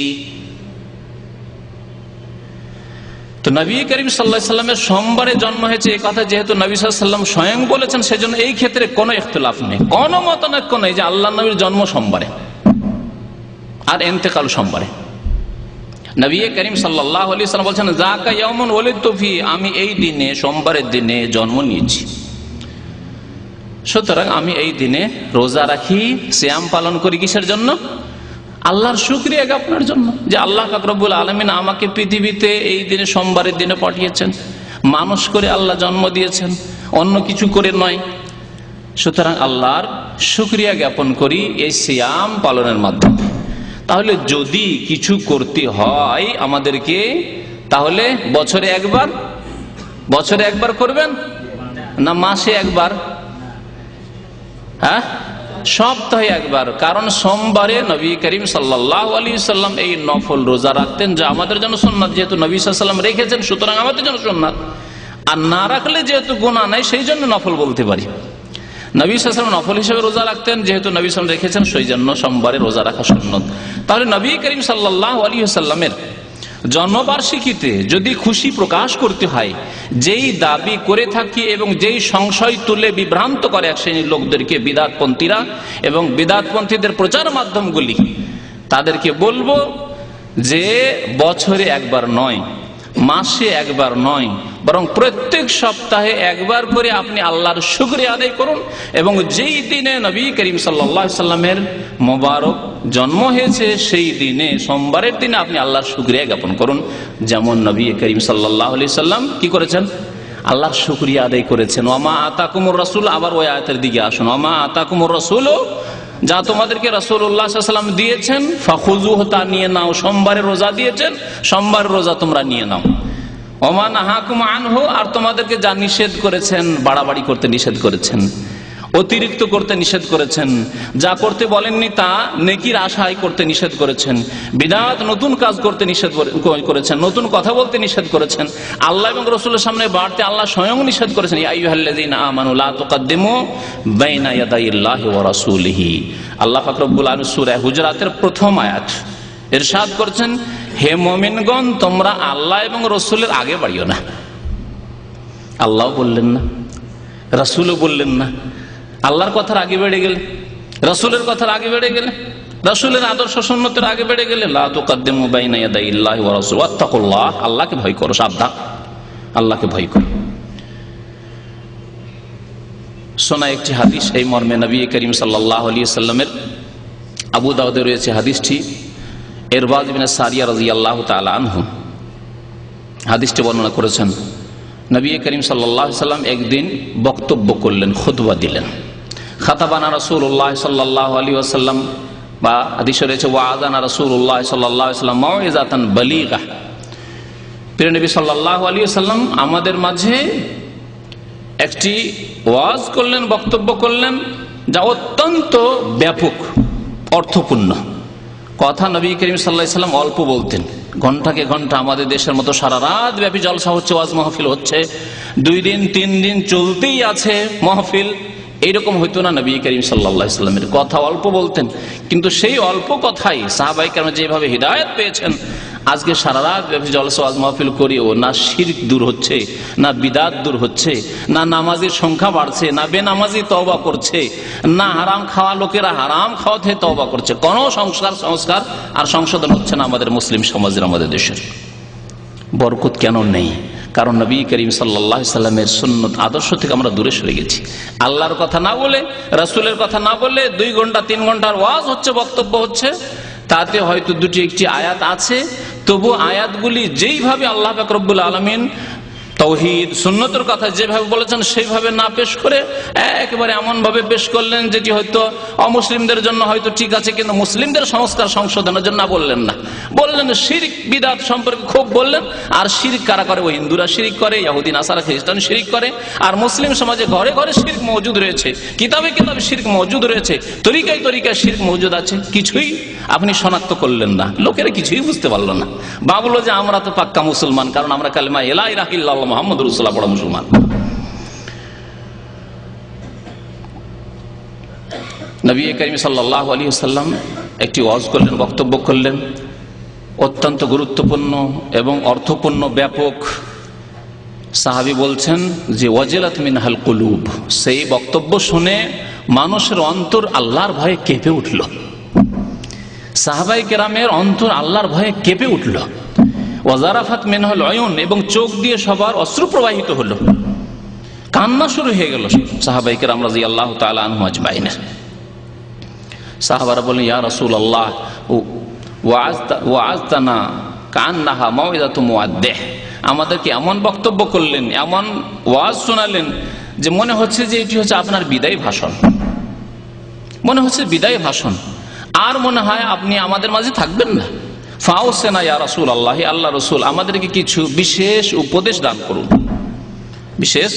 তো নবী করিম সাল্লাল্লাহু আলাইহি সাল্লামের সোমবারে জন্ম হয়েছে এই কথা যেহেতু নবী সাল্লাল্লাহু আলাইহি সাল্লাম স্বয়ং বলেছেন, সেজন্য এই ক্ষেত্রে কোনো ইখতিলাফ নেই, কোনো মতানৈক্য নেই যে আল্লাহর নবীর জন্ম সোমবারে আর ইন্তেকাল সোমবারে। নবী করিম সাল্লাল্লাহু আলাইহি সাল্লাম বলছেন যাকা ইয়াউমুন ওয়ালিদতু ফি, আমি এই দিনে সোমবারের দিনে জন্ম নিয়েছি, সুতরাং আমি এই দিনে রোজা রাখি, সিয়াম পালন করি। কিসের জন্য? আল্লাহর শুকরিয়া জ্ঞাপনের জন্য যে আল্লাহ পাক রব্বুল আলামিন আমাকে পৃথিবীতে এই দিনে সোমবারের দিনে পাঠিয়েছেন, মানুষ করে আল্লাহ জন্ম দিয়েছেন, অন্য কিছু করে নয়। সুতরাং আল্লাহর শুকরিয়া জ্ঞাপন করি এই সিয়াম পালনের মাধ্যমে। তাহলে যদি কিছু করতে হয় আমাদেরকে, তাহলে বছরে একবার করবেন না মাসে একবার? হ্যাঁ, সপ্তাহে একবার। কারণ সোমবারে নবী করিম সাল্লাল্লাহু আলাইহি সাল্লাম এই নফল রোজা রাখতেন যা আমাদের জন্য সুন্নাত। যেহেতু নবী সাল্লাল্লাহু আলাইহি সাল্লাম রেখেছেন সুতরাং আমাদের জন্য সুন্নাত, আর না রাখলে যেহেতু গুনাহ নাই সেই জন্য নফল বলতে পারি। নবী সাল্লাল্লাহু আলাইহি ওয়াসাল্লাম নফল হিসেবে রোজা রাখতেন, যেহেতু নবী সাল্লাল্লাহু আলাইহি ওয়াসাল্লাম রেখেছেন সেই জন্য সোমবারে রোজা রাখা সুন্নাত। তাহলে নবী করিম সাল্লাল্লাহু আলাইহি ওয়াসাল্লামের জন্মবার্ষিকীতে যদি খুশি প্রকাশ করতে হয়, যেই দাবি করে থাকি এবং যেই সংশয় তুলে বিভ্রান্ত করে এক শ্রেণীর লোকদেরকে বিদআতপন্থীরা এবং বিদআতপন্থীদের প্রচার মাধ্যমগুলি, তাদেরকে বলবো যে বছরে একবার নয়, মাসে একবার নয়, বরং প্রত্যেক সপ্তাহে একবার করে আপনি আল্লাহর শুকরিয়া আদায় করুন। এবং যেই দিনে নবী করিম সাল্লাল্লাহু আলাইহি সাল্লামের মোবারক জন্ম হয়েছে সেই দিনে সোমবারের দিনে আপনি আল্লাহর শুকরিয়া জ্ঞাপন করুন। যেমন নবী করিম সাল্লাল্লাহু আলাইহি সাল্লাম কি করেছেন? আল্লাহর শুকরিয়া আদায় করেছেন। ওমা আতাকুমুর রাসূল, আবার ওই আয়াতের দিকে আসুন, ওমা আতাকুমুর রাসূল, যা তোমাদেরকে রাসূলুল্লাহ সাল্লাল্লাহু আলাইহি ওয়াসাল্লাম দিয়েছেন ফাখুযুহু, তা নিয়ে নাও। সোমবারে রোজা দিয়েছেন, সোমবার রোজা তোমরা নিয়ে নাও। ওমা নাহাকুম আনহু, আর তোমাদেরকে যা নিষেধ করেছেন, বাড়াবাড়ি করতে নিষেধ করেছেন, অতিরিক্ত করতে নিষেধ করেছেন, যা করতে বলেননি তা নেকির আশায় করতে নিষেধ করেছেন, বিদআত নতুন কাজ করতে নিষেধ করেছেন, নতুন কথা বলতে নিষেধ করেছেন, আল্লাহ এবং রাসূলের সামনে বাড়তে আল্লাহ স্বয়ং নিষেধ করেছেন। ইয়া আইয়ুহাল্লাযীনা আমানু লা তুকদ্দিমু বাইনা ইয়াদাইল্লাহি ওয়া রাসূলিহি। আল্লাহ পাক রব্বুল আলামিন সূরা হুজরাতের প্রথম আয়াত ইরশাদ করেছেন, হে মুমিনগণ, তোমরা আল্লাহ এবং রাসূলের আগে বাড়িও না। আল্লাহ বললেন না, রাসূলও বললেন না। আল্লাহর কথার আগে বেড়ে গেলে, রাসূলের কথার আগে বেড়ে গেলে, রাসূলের আদর্শ সুন্নতের আগে বেড়ে গেলে, লা তুকদ্দিমু বাইনা ইয়াদাইল্লাহি ওয়া রাসূলিহি ওয়াত্তাকুল্লাহ, আল্লাহকে ভয় করো, সাবধান, আল্লাহকে ভয় করো। শোনা একটি হাদিস এই মর্মে নবী করিম সাল্লাল্লাহু আলাইহি সাল্লামের, আবু দাউদে রয়েছে হাদিসটি, ইরবাদ ইবনে সারিয়া রাদিয়াল্লাহু তাআলা আনহু হাদিসটি বর্ণনা করেছেন। নবী করিম সাল্লাল্লাহু আলাইহি সাল্লাম একদিন বক্তব্য করলেন, খুতবা দিলেন। খাতাবানা রাসূলুল্লাহ সাল্লাল্লাহু আলাইহি ওয়াসাল্লাম, বা হাদিসে রয়েছে ওয়াআযানা রাসূলুল্লাহ সাল্লাল্লাহু আলাইহি ওয়াসাল্লাম মাউইযাতান বালিগা। প্রিয় নবী সাল্লাল্লাহু আলাইহি ওয়াসাল্লাম আমাদের মাঝে একটি ওয়াজ করলেন, বক্তব্য করলেন যা অত্যন্ত ব্যাপক, অর্থপূর্ণ কথা। নবী করিম সাল্লাল্লাহু আলাইহি ওয়াসাল্লাম অল্প বলতেন, ঘন্টাকে ঘন্টা আমাদের দেশের মতো সারা রাত ব্যাপী জলসা হচ্ছে, ওয়াজ মাহফিল হচ্ছে, 2 দিন 3 দিন চলতেই আছে মাহফিল, এইরকম হইতো না। নবী করিম সাল্লাল্লাহু আলাইহি ওয়াসাল্লামের কথা অল্প বলতেন, কিন্তু সেই অল্প কথাই সাহাবায়ে কেরাম যেভাবে হিদায়াত পেয়েছেন, আজকে সারা রাত ব্যাপী জলসা ওয়াজ মাহফিল করিও না শিরক দূর হচ্ছে, না বিদআত দূর হচ্ছে, না নামাজের সংখ্যা বাড়ছে, না বেনামাজি তওবা করছে, না হারাম খাওয়া লোকেরা হারাম খাওয়া থেকে তওবা করছে, কোনো সংস্কার আর সংশোধন হচ্ছে না আমাদের মুসলিম সমাজের, আমাদের দেশের। বরকত কেন নেই? কারণ নবী করিম সাল্লাল্লাহু আলাইহি সাল্লামের সুন্নাত আদর্শ থেকে আমরা দূরে সরে গেছি। আল্লাহর কথা না বলে, রাসূলের কথা না বলে 2 ঘন্টা 3 ঘন্টার ওয়াজ হচ্ছে, বক্তব্য হচ্ছে, তাতে হয়তো 2টি আয়াত আছে, তবু আয়াতগুলি যেইভাবে আল্লাহ পাক রব্বুল আলামিন তাওহীদ সুন্নতের কথা যেভাবে বলেছেন সেইভাবে না পেশ করে একেবারে এমন ভাবে পেশ করলেন যেটি হয়তো অমুসলিমদের জন্য হয়তো ঠিক আছে, কিন্তু মুসলিমদের সংস্কার সংশোধনের জন্য বললেন না। বললেন শিরক বিদআত সম্পর্কে খুব বললেন। আর শিরক কারা করে? ওই হিন্দুরা শিরক করে, ইহুদি নাসারা খ্রিস্টান শিরক করে, আর মুসলিম সমাজে ঘরে ঘরে শিরক মওজুদ রয়েছে, কিতাবে কিতাবে শিরক মওজুদ রয়েছে, তরিকায় তরিকায় শিরক মওজুদ আছে, কিছুই আপনি শনাক্ত করলেন না, লোকেরা কিছুই বুঝতে পারলো না। ভাবলো যে আমরা তো পাক্কা মুসলমান, কারণ আমরা কালেমা লা ইলাহা ইল্লাল্লাহ মুহাম্মাদুর রাসূলুল্লাহ পড়া মুসলমান। নবী করিম সাল্লাল্লাহু আলাইহি ওয়াসাল্লাম একটি ওয়াজ করলেন, বক্তব্য করলেন, অত্যন্ত গুরুত্বপূর্ণ এবং অর্থপূর্ণ, ব্যাপক। সাহাবী বলছেন যে ওয়াজিলাত মিনহাল কুলুব, সেই বক্তব্য শুনে মানুষের অন্তর আল্লাহর ভয়ে কেঁপে উঠল। সাহাবায়ে কেরামের অন্তর আল্লাহর ভয়ে কেঁপে উঠল। ওয়াজারাফাত মিনহুল উয়ুন, এবং চোখ দিয়ে সবার অশ্রু প্রবাহিত হলো, কান্না শুরু হয়ে গেল সাহাবায়ে কেরাম রাদিয়াল্লাহু তাআলা আনহুম আজমাইন। সাহাবারা বলেন, ইয়া রাসূলুল্লাহ ওয়াআযতানা কান্নাহা মাউইযাতু মুআদ্দিহ, আমাদেরকে এমন বক্তব্য করলেন, এমন ওয়াজ শোনালেন যে মনে হচ্ছে যে এটি হচ্ছে আপনার বিদায় ভাষণ, মনে হচ্ছে বিদায় ভাষণ, আর মনে হয় আপনি আমাদের মাঝে থাকবেন না। ফাউসেনা ইয়া রাসূলুল্লাহ, আল্লাহ রাসূল আমাদেরকে কিছু বিশেষ উপদেশ দান করুন, বিশেষ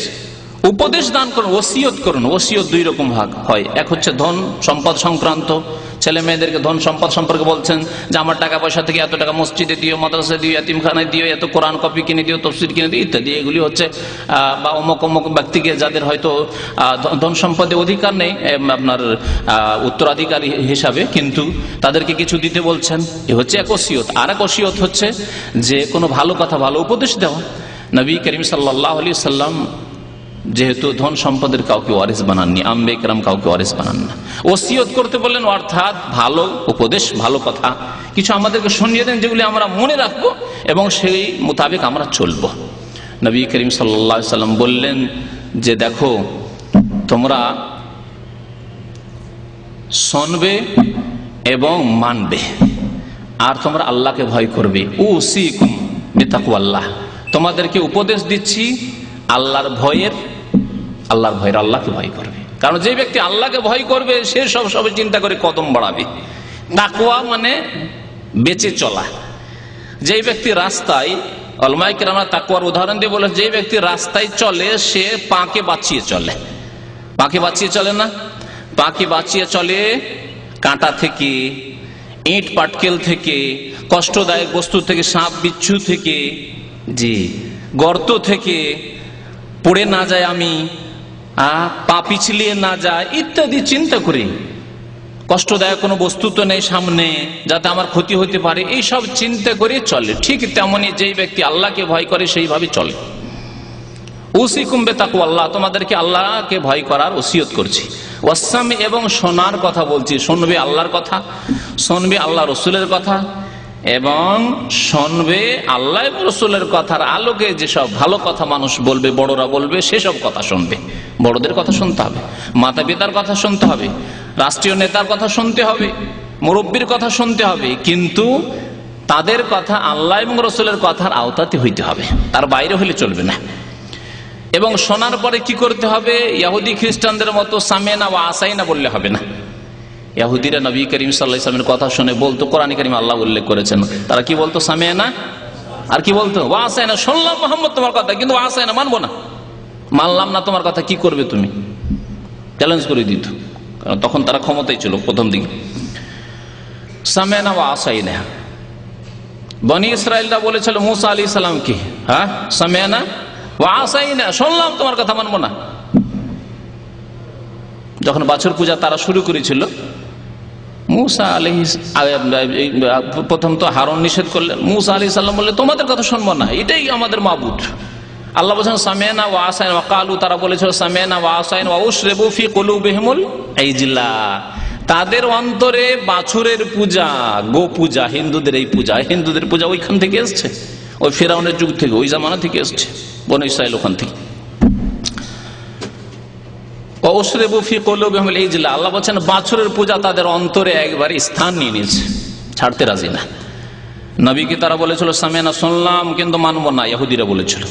উপদেশ দান করুন, ওসিয়ত করুন। ওসিয়ত দুই রকম ভাগ হয়, এক হচ্ছে ধন সম্পদ সংক্রান্ত, ছেলে মেয়েদেরকে ধন সম্পদ সম্পর্কে বলছেন যে আমার টাকা পয়সা থেকে এত টাকা মসজিদে দিও, মাদ্রাসায় দিও, এতিমখানায় দিও, এত কোরআন কপি কিনে দিও, তফসির কিনে দিও ইত্যাদি। এগুলি হচ্ছে বা অমুক অমুক ব্যক্তিকে যাদের হয়তো ধন সম্পদে অধিকার নেই আপনার উত্তরাধিকারী হিসাবে, কিন্তু তাদেরকে কিছু দিতে বলছেন, এ হচ্ছে এক ওসিয়ত। আর এক ওসিয়ত হচ্ছে যে কোনো ভালো কথা, ভালো উপদেশ দেওয়া। নবী করিম সাল্লাল্লাহু আলাইহি ওয়াসাল্লাম যেহেতু ধন সম্পদের কাউকে ওয়ারিস বানাননি, আম্বে কেরাম কাউকে ওয়ারিস বানান না, ওসিয়ত করতে বললেন, অর্থাৎ ভালো উপদেশ, ভালো কথা কিছু আমাদেরকে শুনিয়ে দেন, যেগুলি আমরা মনে রাখবো এবং সেই মোতাবেক আমরা চলবো। নবী করিম সাল্লাল্লাহু আলাইহি ওয়াসাল্লাম বললেন যে দেখো, তোমরা শুনবে এবং মানবে, আর তোমরা আল্লাহকে ভয় করবে। উসিকুম বিতাকওয়াল্লাহ, তোমাদেরকে উপদেশ দিচ্ছি আল্লাহর ভয়ের, আল্লাহর ভয়ের, আল্লাহকে ভয় করবে। কারণ যে ব্যক্তি আল্লাহকে ভয় করবে সে সব চিন্তা করে কদম বাড়াবে। তাকওয়া মানে বেঁচে চলা। যে ব্যক্তি রাস্তায়, উলামায়ে কেরাম তাকওয়ার উদাহরণ দিয়ে বলে, যে ব্যক্তি রাস্তায় চলে সে পাকে বাঁচিয়ে চলে। পাকে বাঁচিয়ে চলে না, পাকে বাঁচিয়ে চলে কাঁটা থেকে, ইট পাটকেল থেকে, কষ্টদায়ক বস্তু থেকে, সাপ বিচ্ছু থেকে, জি গর্ত থেকে পড়ে না যায় আমি, পা পিছলিয়ে না যায় ইত্যাদি চিন্তা করি। কষ্টদায়ক কোনো বস্তু তো নেই সামনে যাতে আমার ক্ষতি হতে পারে, এইসব চিন্তা করে চলে। ঠিক তেমনি যেই ব্যক্তি আল্লাহকে ভয় করে সেইভাবে চলে। উসিকুম বিতাকওয়াল্লাহ, তোমাদেরকে আল্লাহকে ভয় করার ওসিয়ত করছি। ওয়াসসাম, এবং শোনার কথা বলছি, শুনবে আল্লাহর কথা, শুনবে আল্লাহ রসুলের কথা, এবং শুনবে আল্লাহ এবং রসুলের কথার আলোকে যেসব ভালো কথা মানুষ বলবে, বড়রা বলবে, সেসব কথা শুনবে। বড়দের কথা শুনতে হবে, মাতা পিতার কথা শুনতে হবে, রাষ্ট্রীয় নেতার কথা শুনতে হবে, মুরব্বীর কথা শুনতে হবে, কিন্তু তাদের কথা আল্লাহ এবং রসুলের কথার আওতাতে হইতে হবে, তার বাইরে হলে চলবে না। এবং শোনার পরে কি করতে হবে? ইহুদি খ্রিস্টানদের মতো সামেনা ওয়া আসাইনা বললে হবে না। ইহুদিরা নবী করিম সাল্লাল্লাহু আলাইহি ওয়াসাল্লামের কথা শুনে বলতো, কোরআনে কারিমে আল্লাহ উল্লেখ করেছেন, তারা কি বলতো? সামেনা, আর কি বলতো? ওয়া আসাইনা। শুনলাম মুহাম্মদ তোমার কথা, কিন্তু ওয়া আসাইনা মানবো না, মানলাম না তোমার কথা, কি করবে তুমি? চ্যালেঞ্জ করে দিত, কারণ তখন তারা ক্ষমতায় ছিল প্রথম দিকে। সামেনা ওয়া আসাইনা। বনি ইসরাইলরা বলেছিল মুসা আলাইহিস সালামকে, হ্যাঁ সামেনা ওয়া আসাইনা, শুনলাম তোমার কথা, মানবো না। যখন বাছুর পূজা তারা শুরু করেছিল, মুসা আলাইহিস, প্রথম তো হারুন নিষেধ করলেন, মুসা আলাইহিস সালাম বললেন তোমাদের কথা শুনবো না, এটাই আমাদের মাবুদ। আল্লাহ বলেছেন সামেনা ওয়া আসাইনা, ওয়া কালু, তারা বলেছিল সামেনা ওয়া আসাইনা ওয়া উশরিবু ফি কুলুবিহিমুল ইজলা, তাদের অন্তরে বাছুরের পূজা, গো পূজা, হিন্দুদের এই পূজা, হিন্দুদের পূজা ওইখান থেকে এসছে, ওই ফিরআউনের যুগ থেকে, ওই জামানা থেকে এসছে, বনি ইসরাইল ওখান থেকে। আল্লাহ বলছেন বাছুরের পূজা তাদের অন্তরে একবারে স্থান নিয়ে নিয়েছে, ছাড়তে রাজি না। নবীকে তারা বলেছিল সামেনা, শুনলাম কিন্তু মানবো না, ইহুদিরা বলেছিল।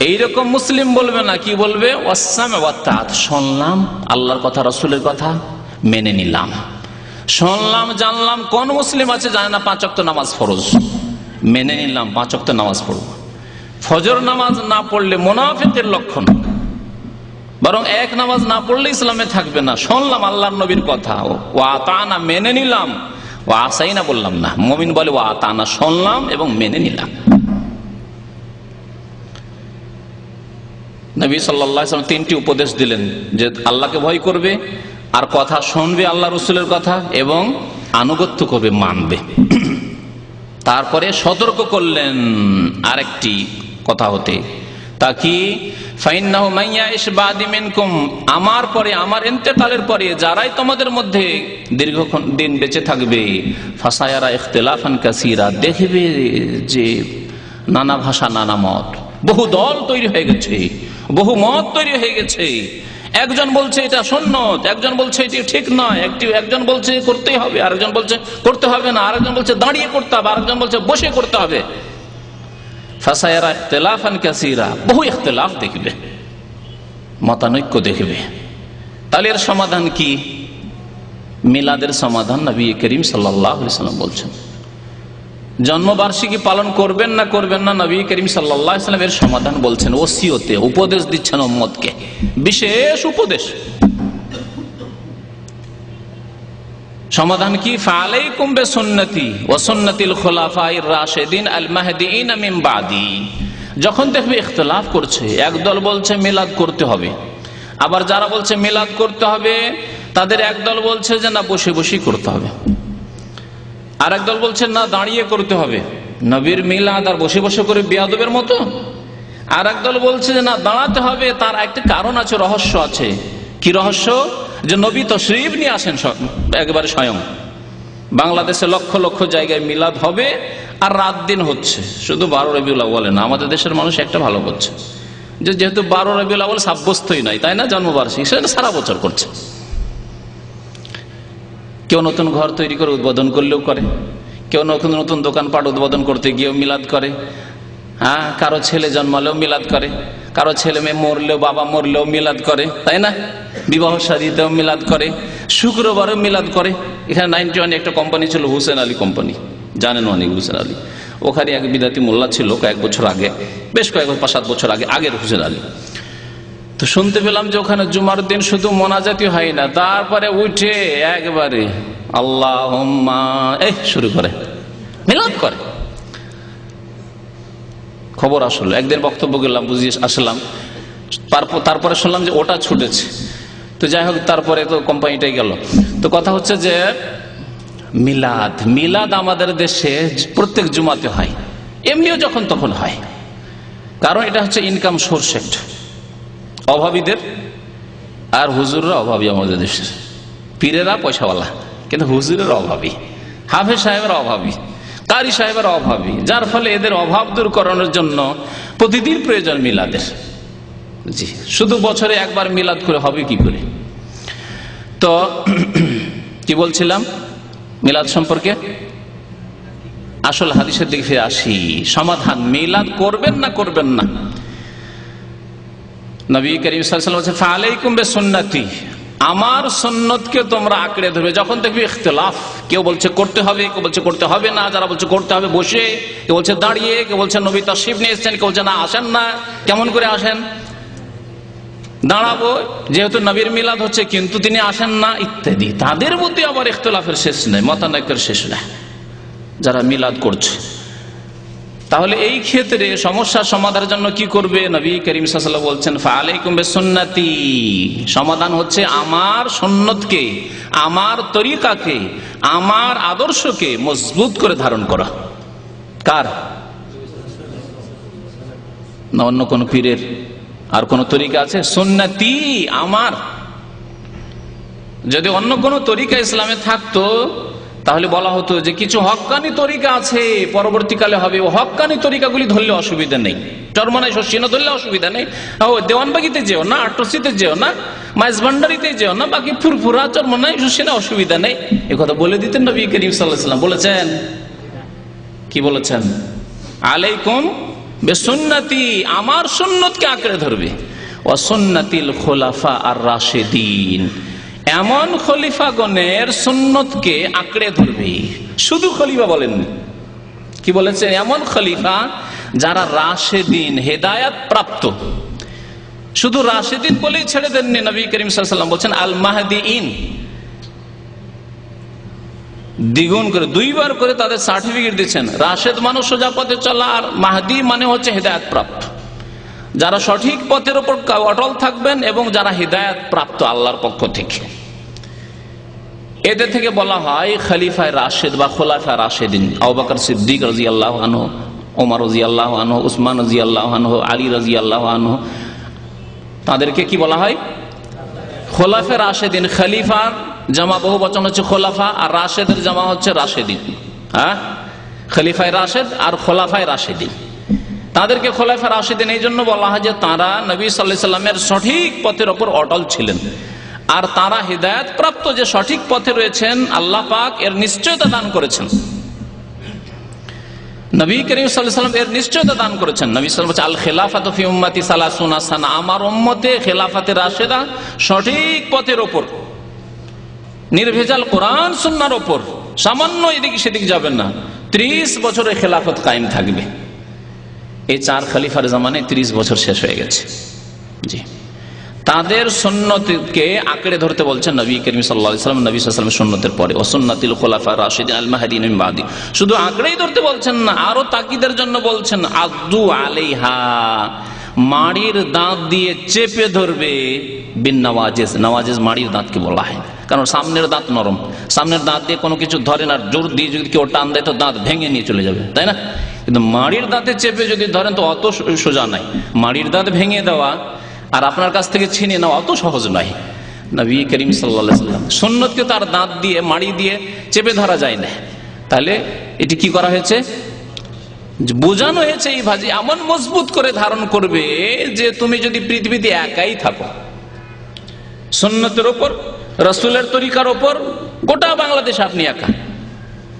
এইরকম মুসলিম বলবে না, কি বলবে? ওয়াসসাম ওয়া তাআত, শুনলাম আল্লাহর কথা, রাসূলের কথা, মেনে নিলাম। শুনলাম, জানলাম। কোন মুসলিম আছে জানে না 5 ওয়াক্ত নামাজ ফরজ? মেনে নিলাম 5 ওয়াক্ত নামাজ পড়ব। ফজর নামাজ না পড়লে মুনাফিকের লক্ষণ, বরং এক নামাজ না পড়লে ইসলামে থাকবে না। শুনলাম আল্লাহর নবীর কথা, ও আতানা মেনে নিলাম, ও আসাই না বললাম না। মুমিন বলে ও আতানা, শুনলাম এবং মেনে নিলাম। নবী সাল্লাল্লাহু আলাইহি ওয়াসাল্লাম তিনটি উপদেশ দিলেন, যে আল্লাহকে ভয় করবে, আর কথা শুনবে আল্লাহ রাসূলের কথা, এবং আনুগত্য করবে, মানবে। তারপরে সতর্ক করলেন আরেকটি কথা হতে, তা কি, ফাইন্নাহু মাইয়াইশ বাদি মিনকুম, আমার পরে, আমার ইন্তেকালের পরে যারাই তোমাদের মধ্যে দীর্ঘক্ষণ দিন বেঁচে থাকবে, ফাসায়ারা ইখতিলাফান কাসীরা, দেখবে যে নানা ভাষা নানা মত, বহু দল তৈরি হয়ে গেছে, বহু মত তৈরি হয়ে গেছে। একজন বলছে এটা সুন্নত, একজন বলছে এটি ঠিক নয়, একজন বলছে করতেই হবে, আরেকজন বলছে করতে হবে না, আরেকজন বলছে দাঁড়িয়ে করতে হবে, আরেকজন বলছে বসে করতে হবে। ফাসায়ারা ইখতিলাফান কাসীরা, বহু ইখতিলাফ দেখবে, মতানৈক্য দেখবে। তাহলে এর সমাধান কি? মিলাদের সমাধান নবী করিম সাল্লাল্লাহু আলাইহি ওয়াসাল্লাম বলছেন। জন্মবার্ষিকী পালন করবেন না করবেন না, নবী করিম সাল্লাল্লাহু আলাইহি ওয়াসাল্লাম এর সমাধান বলছেন, ওসিয়তে উপদেশ দিচ্ছেন উম্মতকে, বিশেষ উপদেশ। সমাধান কি? ফালাইকুম বিসুন্নতি ওয়া সুন্নাতিল খুলাফায়ে রাশিদিন আল মাহদিয়িন মিন বাদি। যখন দেখবে ইখতিলাফ করছে, একদল বলছে মিলাদ করতে হবে, আবার যারা বলছে মিলাদ করতে হবে তাদের একদল বলছে যে না বসে বসে করতে হবে, আর একদল বলছে না দাঁড়িয়ে করতে হবে। নবীর মিলাদ আর বসে বসে করে বেয়াদবের মতো। আর একদল বলছে যে না দাঁড়াতে হবে, তার একটা কারণ আছে, রহস্য আছে। কি রহস্য? যে নবী তশরিফ নিয়ে আসেন একেবারে স্বয়ং। বাংলাদেশে লক্ষ লক্ষ জায়গায় মিলাদ হবে আর রাত দিন হচ্ছে, শুধু 12 রবিউল আউয়ালে না। আমাদের দেশের মানুষ একটা ভালো করছে, যে যেহেতু 12 রবিউল আউয়াল সাব্যস্তই নয়, তাই না, জন্মবার্ষিকী, সেটা সারা বছর করছে। কেউ নতুন ঘর তৈরি করে উদ্বোধন করলেও করে, কেউ নতুন নতুন দোকানপাট উদ্বোধন করতে গিয়েও মিলাদ করে, হ্যাঁ, কারো ছেলে জন্মালেও মিলাদ করে, কারো ছেলে মেয়ে মরলেও, বাবা মরলেও মিলাদ করে, তাই না, বিবাহ শাদীতেও মিলাদ করে, শুক্রবারও মিলাদ করে। এখানে 91 একটা কোম্পানি ছিল, হুসেন আলী কোম্পানি, জানেন অনেক, হুসেন আলী। ওখানে এক বিদাতি মোল্লা ছিল কয়েক বছর আগে, বেশ কয়েক 5-7 বছর আগে, আগের হুসেন আলী। তো শুনতে পেলাম যে ওখানে জুমার দিন শুধু মোনাজাতি হয় না, তারপরে উঠে একবারে আল্লাহুম্মা শুরু করে, মিলাদ করে। খবর আসলো, একদিন বক্তব্য গেলাম, বুঝিয়ে আসলাম, তারপরে শুনলাম যে ওটা ছুটেছে। তো যাই হোক, তারপরে তো কোম্পানিটাই গেল। তো কথা হচ্ছে যে মিলাদ আমাদের দেশে প্রত্যেক জুমাতে হয়, এমনিও যখন তখন হয়, কারণ এটা হচ্ছে ইনকাম সোর্স একটা অভাবীদের। আর হুজুররা অভাবী আমাদের দেশের, পীরেরা পয়সাওয়ালা, কিন্তু হুজুরের অভাবী, হাফেজ সাহেবের অভাবী, কারি সাহেবের অভাবী, যার ফলে এদের অভাব দূর করানোর জন্য প্রতিদিন প্রয়োজন মিলাদের। জি, শুধু বছরে একবার মিলাদ করে হবে কি করে? তো কি বলছিলাম মিলাদ সম্পর্কে? আসল হাদিসের দিকে ফিরে আসি। সমাধান, মিলাদ করবেন না করবেন না। নবী করিম সাল্লাল্লাহু আলাইহি ওয়াসাল্লাম বলেছেন, ফালাইকুম বিসুন্নতি, আমার সুন্নতকে তোমরা আঁকড়ে ধরবে। যখন দেখবে ইখতিলাফ, কেউ বলছে করতে হবে, কেউ বলছে করতে হবে না, যারা বলছে করতে হবে বসে, কেউ বলছে দাঁড়িয়ে, কেউ বলছে নবী তাশরিফ নিয়ে এসেছেন, কেউ বলছে না আসেন না, কেমন করে আসেন, দাঁড়াবো যেহেতু নবীর মিলাদ হচ্ছে কিন্তু তিনি আসেন না ইত্যাদি। তাদের মধ্যে আবার ইখতিলাফের শেষ নেই, মতানৈক্যের শেষ নেই যারা মিলাদ করছে। তাহলে এই ক্ষেত্রে সমস্যার সমাধানের জন্য কি করবে? নবী করিম সাল্লাল্লাহু আলাইহি ওয়াসাল্লাম বলছেন, ফালাইকুম বিসুন্নতি, সমাধান হচ্ছে আমার সুন্নতকে, আমার তরিকাকে, আমার আদর্শকে মজবুত করে ধারণ করা। কার? না অন্য কোন পীরের? আর কোন তরিকা আছে? সুন্নতি আমার। যদি অন্য কোন তরিকা ইসলামে থাকতো তাহলে বলা হতো যে কিছু হক্কানি তরিকা আছে, পরবর্তীকালে হবে, ও হক্কানি তরিকাগুলি ধরলে অসুবিধা নেই, চরমনাই শস্যিনা ধরলে অসুবিধা নেই, ও দেওয়ানবাগিতে যেও না, আটরসিতে যেও না, মাইজভান্ডারিতে যেও না, বাকি ফুরফুরা চরমনাই শস্যিনা অসুবিধা নেই। এ কথা বলে দিতেন নবী করিম সাল্লাল্লাহু আলাইহি ওয়াসাল্লাম। বলেছেন কি বলেছেন? আলাইকুম বিসুন্নতি, আমার সুন্নতকে আঁকড়ে ধরবে, ওয়া সুন্নাতিল খুলাফা আর রাশিদিন, এমন খলিফাগণের সুন্নতকে আঁকড়ে ধরবে। শুধু খলিফা বলেননি, কি বলেছেন? এমন খলিফা যারা রাশেদিন, হেদায়াত প্রাপ্ত, শুধু রাশেদিন বলেই ছেড়ে দেননি, নবী করিম সাল্লাল্লাহু আলাইহি ওয়াসাল্লাম বলছেন আল মাহদিইন, দ্বিগুণ করে, দুইবার করে তাদের সার্টিফিকেট দিচ্ছেন। রাশেদ মানে সোজা পথে চলা, আর মাহদি মানে হচ্ছে হেদায়েত প্রাপ্ত, যারা সঠিক পথের উপর অটল থাকবেন এবং যারা হিদায়াত প্রাপ্ত আল্লাহর পক্ষ থেকে। এদের থেকে বলা হয় খলিফায়ে রাশেদ বা খোলাফায়ে রাশেদিন। আবু বকর সিদ্দিক রাদিয়াল্লাহু আনহু, ওমর রাদিয়াল্লাহু আনহু, উসমান রাদিয়াল্লাহু আনহু, আলী রাদিয়াল্লাহু আনহু, তাদেরকে কি বলা হয়? খোলাফায়ে রাশেদিন। খলিফার জামা বহু বচন হচ্ছে খোলাফা, আর রাশেদের জামা হচ্ছে রাশেদিন। হ্যাঁ, খলিফায়ে রাশেদ আর খোলাফায়ে রাশেদিন, তাদেরকে খোলাফায়ে রাশেদিন এই জন্য বলা হয় যে তারা নবী সাল্লাল্লাহু আলাইহি সাল্লামের সঠিক পথের ওপর অটল ছিলেন, আর তারা হিদায়াত প্রাপ্ত যে সঠিক পথে রয়েছেন আল্লাহ পাক এর নিশ্চয়তা দান করেছেন। নবী করিম সাল্লাল্লাহু আলাইহি ওয়াসাল্লাম এর নিশ্চয়তা দান করেছেন। নবী সাল্লাল্লাহু আলাইহি ওয়াসাল্লাম আল খিলাফাতু ফি উম্মতি 30 সানা, আমার উম্মতে খেলাফাতে রাশেদা সঠিক পথের ওপর, নির্ভেজাল কোরআন সুন্নাহর ওপর, সামান্য এদিক সেদিক যাবেন না, 30 বছরের খেলাফত কায়েম থাকবে। এই 4 খলিফার জামানায় 30 বছর শেষ হয়ে গেছে। জি, তাদের সুন্নতকে আঁকড়ে ধরতে বলছেন নবী করিম সাল্লাল্লাহু আলাইহি ওয়াসাল্লাম। নবী সাল্লাল্লাহু আলাইহি ওয়াসাল্লামের সুন্নতের পরে ও সুন্নাতুল খুলাফায়ে রাশিদিন আল মাহদিয়িন মিন বাদি, শুধু আঁকড়েই ধরতে বলছেন না, আরো তাকিদের জন্য বলছেন আদু আলাইহা, মাড়ির দাঁত দিয়ে চেপে ধরবে, বিন নওয়াজিজ, নওয়াজিজ মাড়ির দাঁতকে বলা হয়, কারণ সামনের দাঁত নরম, সামনের দাঁত দিয়ে কোনো কিছু ধরে না, জোর দিয়ে যদি কেউ টান দেয় তো দাঁত ভেঙে নিয়ে চলে যাবে, তাই না? কিন্তু মাড়ির দাঁতে চেপে যদি ধরেন তো অত সোজা নাই। মাড়ির দাঁত ভেঙে দেওয়া আর আপনার কাছ থেকে ছিনিয়ে নেওয়া অত সহজ নয়। নবী করিম সাল্লাল্লাহু আলাইহি ওয়াসাল্লাম সুন্নতকে তার দাঁত দিয়ে, মাড়ি দিয়ে চেপে ধরা যায় না। তাহলে এটি কি করা হয়েছে? বোঝানো হয়েছে এই ভাজি এমন মজবুত করে ধারণ করবে যে তুমি যদি পৃথিবীতে একাই থাকো, সুন্নতের ওপর, রাসূলের তরিকার ওপর, গোটা বাংলাদেশ আপনি একা,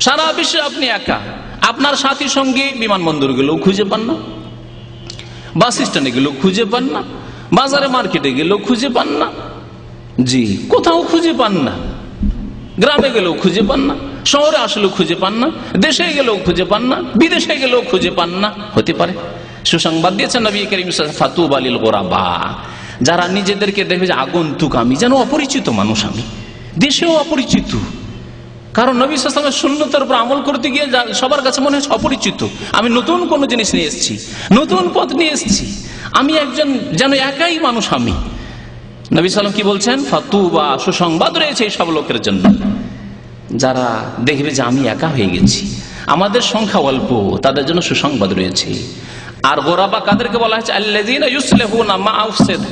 সারা বিশ্বে আপনি একা। আপনার সাথী সঙ্গী বিমানবন্দর গেলেও খুঁজে পান না, বাস স্ট্যান্ডে গেলেও খুঁজে পান না, বাজারে মার্কেটে গেলেও খুঁজে পান না, জি কোথাও খুঁজে পান না, গ্রামে গেলেও খুঁজে পান না, শহরে আসলেও খুঁজে পান না, দেশে গেলেও খুঁজে পান না, বিদেশে গেলেও খুঁজে পান না। হতে পারে সুসংবাদ দিয়েছেন নবী করিম সাল্লাল্লাহু আলাইহি ওয়াসাল্লাম, ফাতুবা লিল গুরাবা, যারা নিজেদেরকে দেখবে যে আগন্তুক, আমি যেন অপরিচিত মানুষ, আমি দেশেও অপরিচিত, কারণ নবী সাল্লাল্লাহু আলাইহি ওয়াসাল্লামের সুন্নতের উপর আমল করতে গিয়ে সবার কাছে মনে হচ্ছে অপরিচিত, আমি নতুন কোন জিনিস নিয়ে এসেছি, নতুন পথ নিয়ে এসেছি, আমি একজন যেন একাই মানুষ। আমি নবী সাল্লাল্লাহু আলাইহি ওয়াসাল্লাম কি বলছেন? ফাতুবা, সুসংবাদ রয়েছে এই সব লোকের জন্য যারা দেখবে যে আমি একা হয়ে গেছি, আমাদের সংখ্যা অল্প, তাদের জন্য সুসংবাদ রয়েছে। আর গোরাবা কাদেরকে বলা হয়েছে? আল্লাযীনা ইউসলিহুনা মা আফসাদ,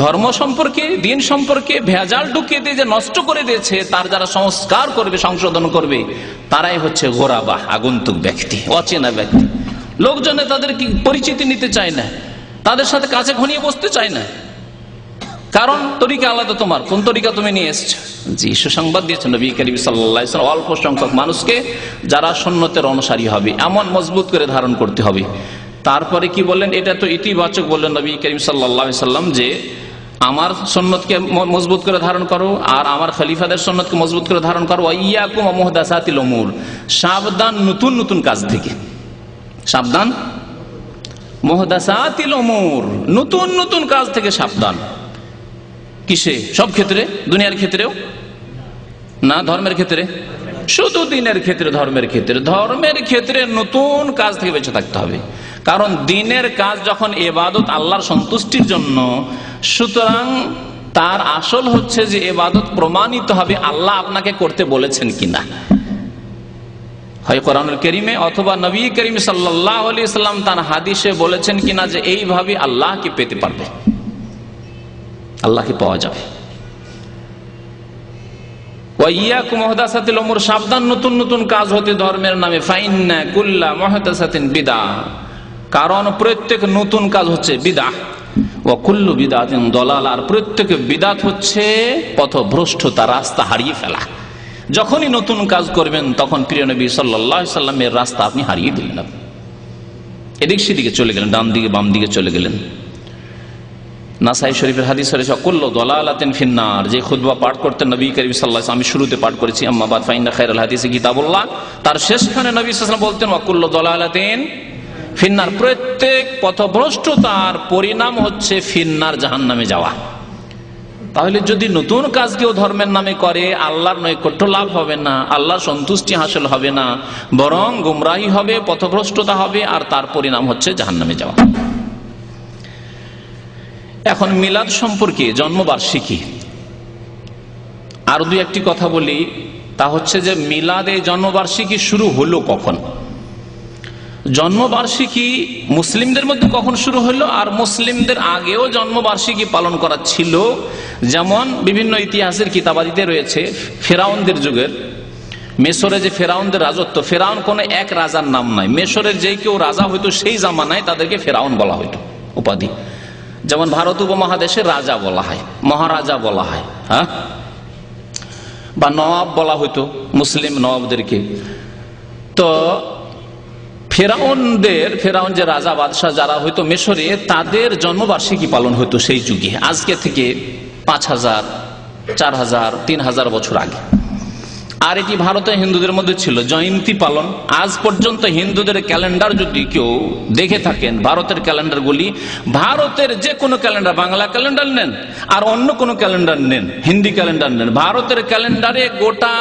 ধর্ম সম্পর্কে, দিন সম্পর্কে ভেজাল ঢুকিয়ে দিয়ে যে নষ্ট করে দিয়েছে, তার যারা সংস্কার করবে, সংশোধন করবে, তারাই হচ্ছে গোরাবা, আগন্তুক ব্যক্তি, অচেনা ব্যক্তি। লোকজনে তাদের কি পরিচিতি নিতে চায় না, তাদের সাথে কাছে ঘনিয়ে বসতে চায় না, কারণ তরিকা আলাদা, তোমার কোন তরিকা তুমি নিয়ে এসছো। জি, সুসংবাদ দিয়েছেন নবী করিম সাল্লাল্লাহু আলাইহি ওয়াসাল্লাম, অল্প সংখ্যক মানুষকে যারা সুন্নতের অনুসারী হবে এমন মজবুত করে ধারণ করতে হবে। তারপরে কি বললেন? এটা তো ইতিবাচক বললেন নবী করিম সাল্লাল্লাহু আলাইহি ওয়াসাল্লাম যে আমার সুন্নতকে মজবুত করে ধারণ করো আর আমার খলিফাদের সুন্নতকে মজবুত করে ধারণ করো। ওয়াইয়াকুম ওয়া মুহদাসাতিল উমুর, সাবধান নতুন নতুন কাজ থেকে, সাবধান মুহদাসাতিল উমুর, নতুন নতুন কাজ থেকে সাবধান। কিসে? সব ক্ষেত্রে, দুনিয়ার ক্ষেত্রেও না, ধর্মের ক্ষেত্রে, শুধু দিনের ক্ষেত্রে, ধর্মের ক্ষেত্রে। ধর্মের ক্ষেত্রে নতুন কাজ থেকে বেঁচে থাকতে হবে, কারণ দিনের কাজ যখন ইবাদত আল্লাহর সন্তুষ্টির জন্য, সুতরাং তার আসল হচ্ছে যে ইবাদত প্রমাণিত হবে আল্লাহ আপনাকে করতে বলেছেন কিনা, হয় কোরআনুল কারীমে অথবা নবী করিম সাল্লাল্লাহু আলাইহি ওয়াসাল্লাম তার হাদিসে বলেছেন কিনা যে এইভাবে আল্লাহকে পেতে পারবে, আল্লাহকে পাওয়া যাবে। ওয়াইয়াকুম মুহদাসাতিল উমুর, সাবধান নতুন নতুন কাজ হতে ধর্মের নামে। ফাইন্না কুল্লা মুহদাসাতিন বিদআহ, কারণ প্রত্যেক নতুন কাজ হচ্ছে বিদআহ। ওয়া কুল্লু বিদআতিন দালালা, আর প্রত্যেক বিদআত হচ্ছে পথভ্রষ্টতা, রাস্তা হারিয়ে ফেলা। যখনই নতুন কাজ করবেন তখন প্রিয় নবী সাল্লাল্লাহু আলাইহি সাল্লামের রাস্তা আপনি হারিয়ে দিলেন, এদিক সেদিকে চলে গেলেন, ডান দিকে বাম দিকে চলে গেলেন। নাসাই শরীফের হাদিস রয়েছে কুল্লু দালালাতিন ফিন্নার, যে খুতবা পাঠ করতেন নবী করিম সাল্লাল্লাহু আলাইহি ওয়াসাল্লাম, আমি শুরুতে পাঠ করেছি আম্মা বাদ ফাইন্না খায়রাল হাদিসি কিতাবুল্লাহ, তার শেষখানে নবী সাল্লাল্লাহু আলাইহি ওয়াসাল্লাম বলতেন ওয়া কুল্লু দালালাতিন ফিন্নার, প্রত্যেক পথভ্রষ্টতার পরিণাম হচ্ছে ফিন্নার, জাহান্নামে যাওয়া। তাহলে যদি নতুন কাজ কেউ ধর্মের নামে করে, আল্লাহর নৈকট্য লাভ হবে না, আল্লাহর সন্তুষ্টি হাসিল হবে না, বরং গুমরাহি হবে, পথভ্রষ্টতা হবে, আর তার পরিণাম হচ্ছে জাহান্নামে যাওয়া। এখন মিলাদ সম্পর্কে, জন্মবার্ষিকী, আর দুই একটি কথা বলি। তা হচ্ছে যে মিলাদ, এই জন্মবার্ষিকী শুরু হলো কখন? জন্মবার্ষিকী মুসলিমদের মধ্যে কখন শুরু হলো? আর মুসলিমদের আগেও জন্মবার্ষিকী পালন করা ছিল। যেমন বিভিন্ন ইতিহাসের কিতাবাদিতে রয়েছে, ফেরাউনদের যুগের, মেসরে যে ফেরাউনদের রাজত্ব, ফেরাউন কোন এক রাজার নাম নাই, মেসরের যে কেউ রাজা হইতো সেই জামানায় তাদেরকে ফেরাউন বলা হইতো উপাধি। যেমন ভারত উপমহাদেশের রাজা বলা হয়, মহারাজা বলা হয়, হ্যাঁ, বা নবাব বলা হইতো মুসলিম নবাবদেরকে। তো ফেরাউন যে রাজা বাদশাহ যারা হইতো মিশরে, তাদের জন্মবার্ষিকী পালন হইতো সেই যুগে, আজকে থেকে 5000, 4000, 3000 বছর আগে। আর এটি ভারতের হিন্দুদের মধ্যে ছিল জয়ন্তী পালন। আজ পর্যন্ত হিন্দুদের ক্যালেন্ডার যদি কেউ দেখে থাকেন, ভারতের ক্যালেন্ডারগুলি, ভারতের যে কোনো ক্যালেন্ডার, বাংলা ক্যালেন্ডার নেন আর অন্য কোনো ক্যালেন্ডার নেন, হিন্দি ক্যালেন্ডার নেন, ভারতের ক্যালেন্ডারে গোটা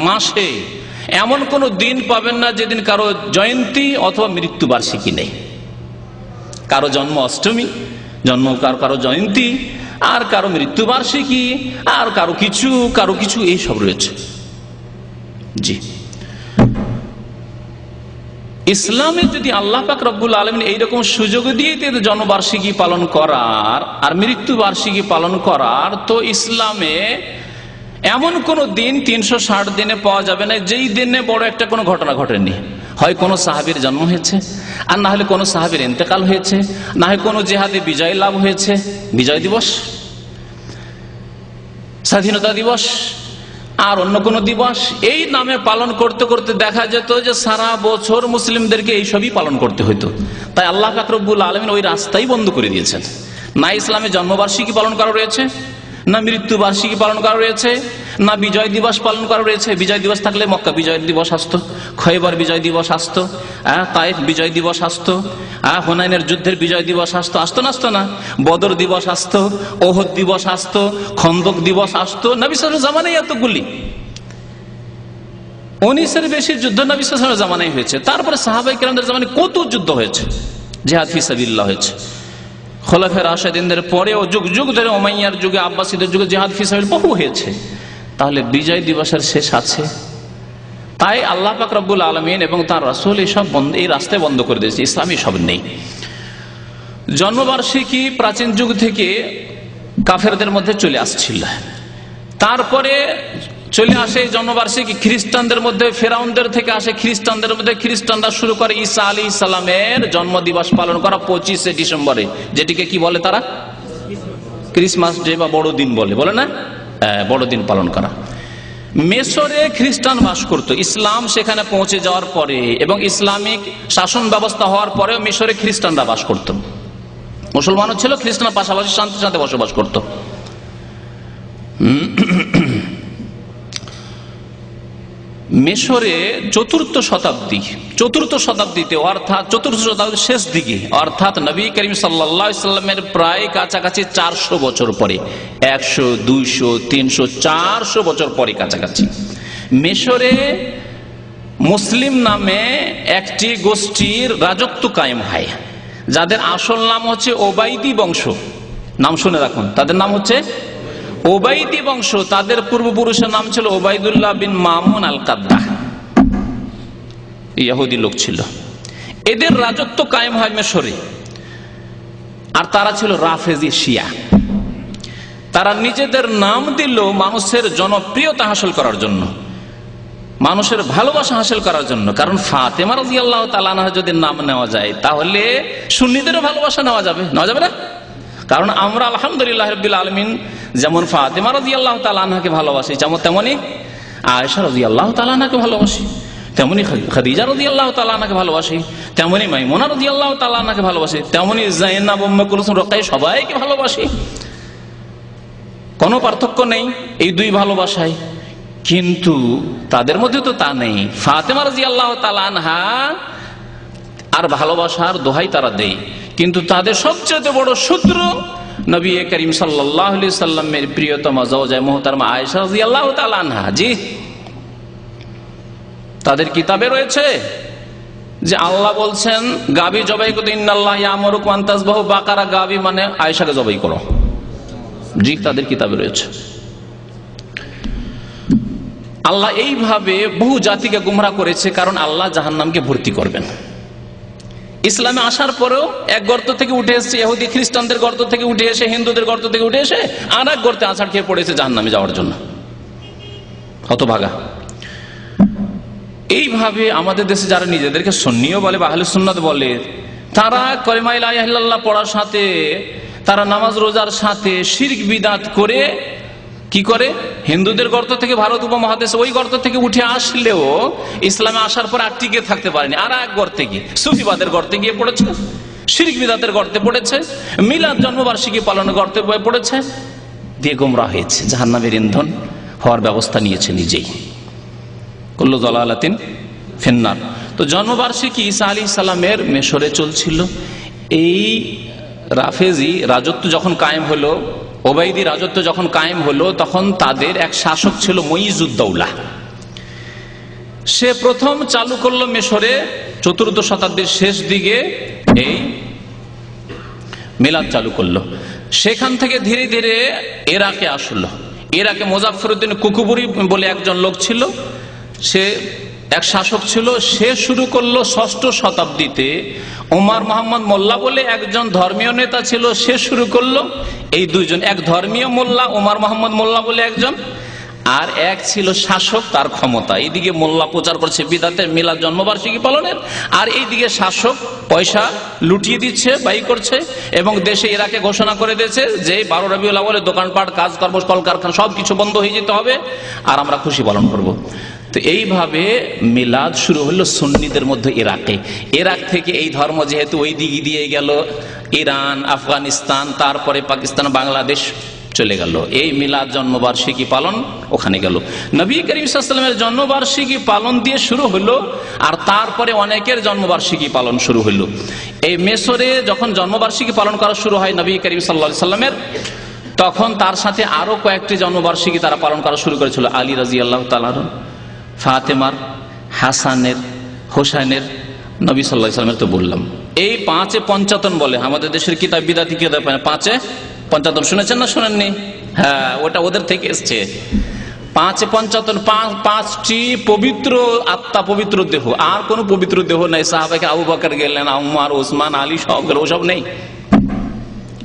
মাসে এমন কোন দিন পাবেন না যেদিন কারো জয়ন্তী অথবা মৃত্যুবার্ষিকী নেই। কারো জন্ম অষ্টমী, কারো জয়ন্তী, আর কারো মৃত্যুবার্ষিকী, আর কারো কিছু এইসব রয়েছে। জি, ইসলামে যদি আল্লাহ পাক রব্বুল আলামিন এইরকম সুযোগ দিয়ে জন্মবার্ষিকী পালন করার আর মৃত্যুবার্ষিকী পালন করার, তো ইসলামে এমন কোন দিন 360 দিনে পাওয়া যাবে না যেই দিনে বড় একটা কোনো ঘটনা ঘটেনি। হয় কোনো সাহাবীর জন্ম হয়েছে, আর না হলে কোনো সাহাবীর ইন্তেকাল হয়েছে, না হয় কোনো জিহাদে বিজয় লাভ হয়েছে, বিজয় দিবস, স্বাধীনতা দিবস, আর অন্য কোন দিবস, এই নামে পালন করতে করতে দেখা যেত যে সারা বছর মুসলিমদেরকে এইসবই পালন করতে হইতো। তাই আল্লাহ পাক রব্বুল আলামিন ওই রাস্তাই বন্ধ করে দিয়েছেন। না ইসলামে জন্মবার্ষিকী পালন করা রয়েছে, না মৃত্যুবার্ষিকী পালন করা রয়েছে, না বিজয় দিবস পালন করা রয়েছে। বিজয় দিবস থাকলে মক্কা বিজয় দিবস আসতো, খয়বর বিজয় দিবস আসতো, তায়েফ বিজয় দিবস আসতো, হুনাইনের যুদ্ধের বিজয় দিবস আসতো, আসতো না, বদর দিবস আসতো, ওহদ দিবস আসতো, খন্দক দিবস আসতো। নবী সাল্লাল্লাহু আলাইহি ওয়াসাল্লামের জামানায় এতগুলি, 19-এর বেশি যুদ্ধ নবী সাল্লাল্লাহু আলাইহি ওয়াসাল্লামের জামানায় হয়েছে। তারপরে সাহাবায়ে কেরামদের জামানায় কত যুদ্ধ হয়েছে, জিহাদ ফি সাবিলিল্লাহ হয়েছে। খোলাফায়ে রাশিদিনদের পরেও যুগ যুগ ধরে, উমাইয়ার যুগে, আব্বাসীদের যুগে জিহাদ ফি সাবিলিল্লাহ বহু হয়েছে। তাহলে বিজয় দিবসের শেষ আছে? তাই আল্লাহ পাক রব্বুল আলামিন এবং তার রাসূল এই রাস্তায় বন্ধ করে দিয়েছে, ইসলামী সব নেই। জন্মবার্ষিকী প্রাচীন যুগ থেকে কাফেরদের মধ্যে চলে আসছিল, তারপরে চলে আসে জন্মবার্ষিকী খ্রিস্টানদের মধ্যে, ফেরাউনদের থেকে আসে খ্রিস্টানদের মধ্যে। খ্রিস্টানরা শুরু করে ঈসা আলাইহিস সালামের জন্মদিবস পালন করা 25শে ডিসেম্বরে, যেটিকে কি বলে তারা? ক্রিসমাস ডে বা বড়দিন বলে না, বড়দিন পালন করা। মিশরে খ্রিস্টান বাস করত, ইসলাম সেখানে পৌঁছে যাওয়ার পরে এবং ইসলামিক শাসন ব্যবস্থা হওয়ার পরে মিশরে খ্রিস্টানরা বাস করত। মুসলমানও ছিল, খ্রিস্টান পাশাপাশি শান্তির সাথে বসবাস করত। মিশরে চতুর্থ শতাব্দীতে অর্থাৎ চতুর্থ শতাব্দীর শেষ দিকে, অর্থাৎ নবী করিম সাল্লাল্লাহু আলাইহি ওয়াসাল্লামের প্রায় কাছাকাছি 400 বছর পরে, 100, 200, 300, 400 বছর পরে কাছাকাছি, মিশরে মুসলিম নামে একটি গোষ্ঠীর রাজত্ব কায়েম হয়, যাদের আসল নাম হচ্ছে ওবাইদি বংশ। নাম শুনে রাখুন, তাদের নাম হচ্ছে ওবাইদি বংশ। তাদের পূর্বপুরুষের নাম ছিল ওবাইদুল্লাহ বিন মামুন আল কাদ্দাহ, ইহুদি লোক ছিল। এদের রাজত্ব কায়েম হয় মিশরে, আর তারা ছিল রাফেজি শিয়া। তারা নিজেদের নাম দিল মানুষের জনপ্রিয়তা হাসিল করার জন্য, মানুষের ভালোবাসা হাসিল করার জন্য। কারণ ফাতেমা রাদিয়াল্লাহু তাআলা আনহা যদি নাম নেওয়া যায়, তাহলে সুন্নিদেরও ভালোবাসা নেওয়া যাবে না? কারণ আমরা আলহামদুলিল্লাহ রাব্বিল আলামিন যেমন ফাতেমা রাদিয়াল্লাহু তাআলা আনহাকে ভালোবাসি, তেমনি আয়েশা রাদিয়াল্লাহু তাআলা আনহাকে ভালোবাসি, তেমনি খাদিজা রাদিয়াল্লাহু তাআলা আনহাকে ভালোবাসি, তেমনি মাইমুনা রাদিয়াল্লাহু তাআলা আনহাকে ভালোবাসি, তেমনি যায়েনাব উম্মে কুলসুম রুকাইয়া সবাইকে ভালোবাসি। কোনো পার্থক্য নেই এই দুই ভালোবাসায়। কিন্তু তাদের মধ্যে তো তা নেই। ফাতেমা রাদিয়াল্লাহু তাআলা আনহা আর ভালোবাসার দোহাই তারা দেয়, কিন্তু তাদের সবচেয়ে বড় শত্রু নবী করিম সাল্লাল্লাহু আলাইহি সাল্লামের প্রিয়তমা জাওজা মুহতারমা আয়েশা রাদিয়াল্লাহু তাআলা আনহা। জি, তাদের কিতাবে রয়েছে যে আল্লাহ বলছেন গাবি জবাই করতে, ইন্নাল্লাহ ইয়ামুরুকুম আন তাযবাহু বাকারা, গাবি মানে আয়েশাকে জবাই করো। জি, তাদের কিতাবে রয়েছে। আল্লাহ এইভাবে বহু জাতিকে গুমরাহ করেছে, কারণ আল্লাহ জাহান্নামকে ভর্তি করবেন। ইসলামে আসার পরেও এক গর্ত থেকে উঠে এসেছে, ইহুদি খ্রিস্টানদের গর্ত থেকে উঠে এসে, হিন্দুদের গর্ত থেকে উঠে এসে আর এক গর্তে আছাড় খেয়ে পড়েছে জাহান্নামে যাওয়ার জন্য, হতভাগা। এইভাবে আমাদের দেশে যারা নিজেদেরকে সুন্নিও বলে বা আহলে সুন্নাত বলে, তারা কালিমা লা ইলাহা ইল্লাল্লাহ পড়ার সাথে, তারা নামাজ রোজার সাথে শিরক বিদআত করে কি করে, হিন্দুদের গর্ত থেকে, ভারত উপমহাদেশে ওই গর্ত থেকে উঠে আসলেও ইসলামে আসার পর আর টিকে থাকতে পারেনি, আর এক গর্তে গিয়ে সুফিবাদের গর্তে গিয়ে পড়েছে, শিরক বিদআতের গর্তে পড়েছে, মিলাদ জন্মবার্ষিকী পালনের গর্তে পড়েছে, দিয়ে গোমরাহ হয়েছে, জাহান্নামের ইন্ধন হওয়ার ব্যবস্থা নিয়েছে নিজেই। কুল্লু যালালাতিন ফিন্নার। তো জন্মবার্ষিকী ঈসা আলাইহিস সালামের মিশরে চলছিল। এই রাফেজি রাজত্ব যখন কায়েম হলো, ওবাইদি রাজত্ব যখন কায়েম হলো, তখন তাদের এক শাসক ছিল মুইজুদ্দৌলা। সে প্রথম চালু করলো মিশরে 4th শতাব্দীর শেষ দিকে এই মিলাদ চালু করলো। সেখান থেকে ধীরে ধীরে ইরাকে আসলো। ইরাকে মুজাফফরউদ্দিন কুকুবুরি বলে একজন লোক ছিল, সে এক শাসক ছিল। সে শুরু করলো 6ষ্ঠ শতাব্দীতে। ওমর মোহাম্মদ মোল্লা বলে একজন ধর্মীয় নেতা ছিল, সে শুরু করলো। এই দুইজন, এক ধর্মীয় মোল্লা ওমর মোহাম্মদ মোল্লা বলে একজন, আর এক ছিল শাসক, তার ক্ষমতা। এইদিকে মোল্লা প্রচার করছে বিদআতের, মিলাদ জন্মবার্ষিকী পালনের, আর এইদিকে শাসক পয়সা লুটিয়ে দিচ্ছে, ব্যয় করছে, এবং দেশে ইরাকে ঘোষণা করে দিয়েছে যে 12 রবিউল আউয়ালে দোকানপাট, কাজ কর্ম, কলকারখানা সবকিছু বন্ধ হয়ে যেতে হবে, আর আমরা খুশি পালন করব। তো এইভাবে মিলাদ শুরু হলো সুন্নিদের মধ্যে ইরাকে। ইরাক থেকে এই ধর্ম যেহেতু ওই দিক দিয়ে গেল ইরান, আফগানিস্তান, তারপরে পাকিস্তান, বাংলাদেশ চলে গেল। এই মিলাদ জন্মবার্ষিকী পালন ওখানে গেল। নবী করিম সাল্লাল্লাহু আলাইহি ওয়াসাল্লামের জন্মবার্ষিকী পালন দিয়ে শুরু হলো, আর তারপরে অনেকের জন্মবার্ষিকী পালন শুরু হলো। এই মিশরে যখন জন্মবার্ষিকী পালন করা শুরু হয় নবী করিম সাল্লাল্লাহু আলাইহি ওয়াসাল্লামের, তখন তার সাথে আরো কয়েকটি জন্মবার্ষিকী তারা পালন করা শুরু করেছিল। আলী রাদিয়াল্লাহু তাআলা, ফাতেমার, হাসানের, হোসেনের, নবী সাল্লাল্লাহু আলাইহি ওয়াসাল্লামের তো বললাম। এই 5-এ পঞ্চাতন বলে আমাদের দেশের কিতাব বিদাতি কিতাব, 5-এ পঞ্চাতন শুনেছেন না শোনেননি? হ্যাঁ, ওটা ওদের থেকে এসছে। 5-এ পঞ্চাতন, 5টি পবিত্র আত্মা, পবিত্র দেহ, আর কোন পবিত্র দেহ নাই। সাহাবায়ে আবু বকর গেলেন, উমর, ওসমান, আলী সব গেল, ওসব নেই।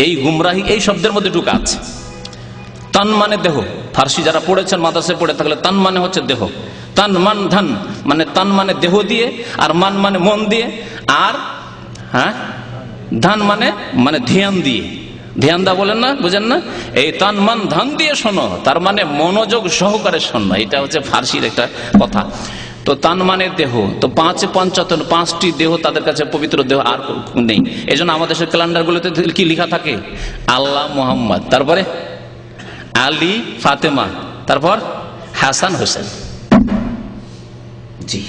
এই গুমরাহি এই শব্দের মধ্যে ঢুকা আছে। তান মানে দেহ, ফার্সি যারা পড়েছেন মাদ্রাসায় পড়ে থাকলে, তান মানে হচ্ছে দেহ। তান মান ধন মানে, তান মানে দেহ দিয়ে, আর মান মানে মন দিয়ে, আর হ্যাঁ ধান মানে মানে ধ্যান দিয়ে, ধ্যান দা বলেন না, বুঝেন না? এই তান মান ধান দিয়ে শোনো, তার মানে মনোযোগ সহকারে শোনো, এটা হচ্ছে ফার্সির একটা কথা। তো তান মানে দেহ। তো 5-এ পঞ্চাতন, 5টি দেহ তাদের কাছে পবিত্র দেহ আর নেই। এই জন্য আমাদের দেশের ক্যালেন্ডার গুলোতে কি লেখা থাকে? আল্লাহ, মোহাম্মদ, তারপরে আলী, ফাতেমা, তারপর হাসান, হোসেন। জি,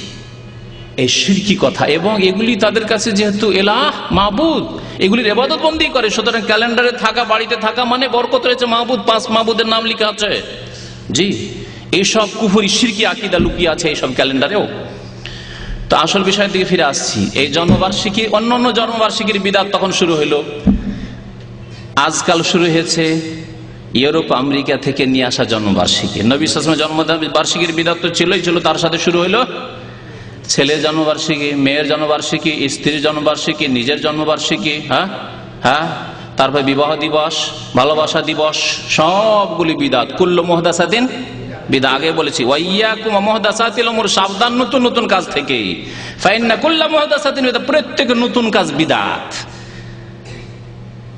এই শিরকি কথা। এবং এগুলি তাদের কাছে যেহেতু এলাহ, মাবুদ, এগুলির ইবাদত বন্দি করে, সুতরাং ক্যালেন্ডারে থাকা, বাড়িতে থাকা মানে বরকত রয়েছে, মাবুদ, 5 মাবুদের নাম লেখা আছে। জি, এইসব কুফরি শিরকি আকীদা লুকিয়ে আছে এইসব ক্যালেন্ডারেও। তো আসল বিষয়ের দিকে ফিরে আসছি। এই জন্মবার্ষিকী, অন্যান্য জন্মবার্ষিকীর বিদআত তখন শুরু হলো। আজকাল শুরু হয়েছে ইউরোপ, আমেরিকা থেকে নিয়ে আসা জন্মবার্ষিকী। নবী সাল্লাল্লাহু আলাইহি ওয়াসাল্লামের জন্মবার্ষিকীর বিদআত তো ছিল, তার সাথে শুরু হলো ছেলের জন্মবার্ষিকী, মেয়ের জন্মবার্ষিকী, স্ত্রীর জন্মবার্ষিকী, নিজের জন্মবার্ষিকী, হ্যাঁ, তারপর বিবাহ দিবস, ভালোবাসা দিবস, সবগুলি বিদআত। কুল্লু মুহদাসাতিন বিদআত। আগে বলেছি ওয়াইয়াকুম মুহদাসাতিল উমুর, সাবধান নতুন নতুন কাজ থেকে। ফাইন্না কুল্লু মুহদাসাতিন বিদআত, প্রত্যেক নতুন কাজ বিদআত।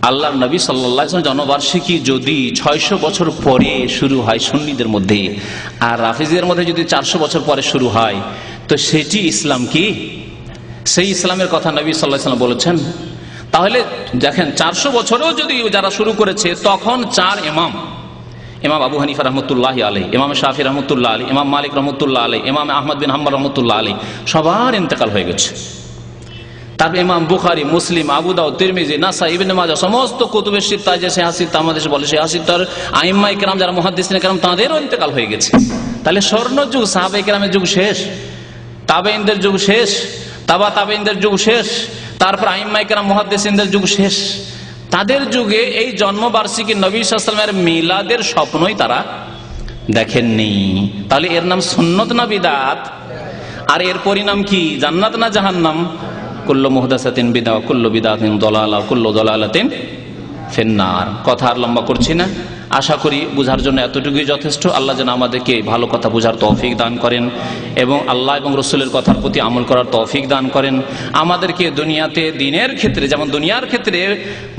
আল্লাহর নবী সাল্লাল্লাহু আলাইহি ওয়াসাল্লাম জন্মবার্ষিকী যদি 600 বছর পরে শুরু হয় সুন্নিদের মধ্যে, আর রাফিজিদের মধ্যে যদি 400 বছর পরে শুরু হয়, তো সেটি ইসলাম কি? সেই ইসলামের কথা নবী সাল্লাল্লাহু আলাইহি ওয়াসাল্লাম বলেছেন। তাহলে দেখেন, 400 বছরেও যদি যারা শুরু করেছে, তখন 4 ইমাম, ইমাম আবু হানিফা রহমতুল্লাহি আলাইহি, ইমাম শাফি রহমতুল্লাহ আলাইহি, ইমাম মালিক রহমতুল্লাহ আলাইহি, ইমাম আহমদ বিন হাম্বল রহমতুল্লাহ আলাইহি, সবার ইন্তেকাল হয়ে গেছে। তারপর ইমাম বুখারী, মুসলিম, আবু দাউদ, তিরমিজি, নাসাই, ইবনে মাজাহ সমস্ত কুতুবে সিত্তায় যে হাদিস আমাদের বলে সেই হাদিস তার আইম্মায়ে কেরাম যারা মুহাদ্দিসিনে কেরাম তাদেরও ইন্তেকাল হয়ে গেছে। তাহলে স্বর্ণ যুগ, সাহাবায়ে কেরামের যুগ শেষ, তাবেঈনদের যুগ শেষ, তাবেঈনদের যুগ শেষ, তারপর আইম্মায়ে কেরাম মুহাদ্দিসিনদের যুগ শেষ। তাদের যুগে এই জন্মবার্ষিকী নবী সাল্লাল্লাহু আলাইহি ওয়াসাল্লামের মিলাদের স্বপ্নই তারা দেখেননি। তাহলে এর নাম সুন্নত না বিদআত? আর এর পরিণাম কি, জান্নাত না জাহান্নাম? কুল্লু মুহদাসাতিন বিদআহ, কুল্লু বিদআতিন দালালাহ, কুল্লু দালালাতিন ফিন্নার। কথা আর লম্বা করছি না, আশা করি বুঝার জন্য এতটুকুই যথেষ্ট। আল্লাহ যেন আমাদেরকে ভালো কথা বোঝার তৌফিক দান করেন এবং আল্লাহ এবং রসুলের কথার প্রতি আমল করার তৌফিক দান করেন। আমাদেরকে দুনিয়াতে দিনের ক্ষেত্রে যেমন দুনিয়ার ক্ষেত্রে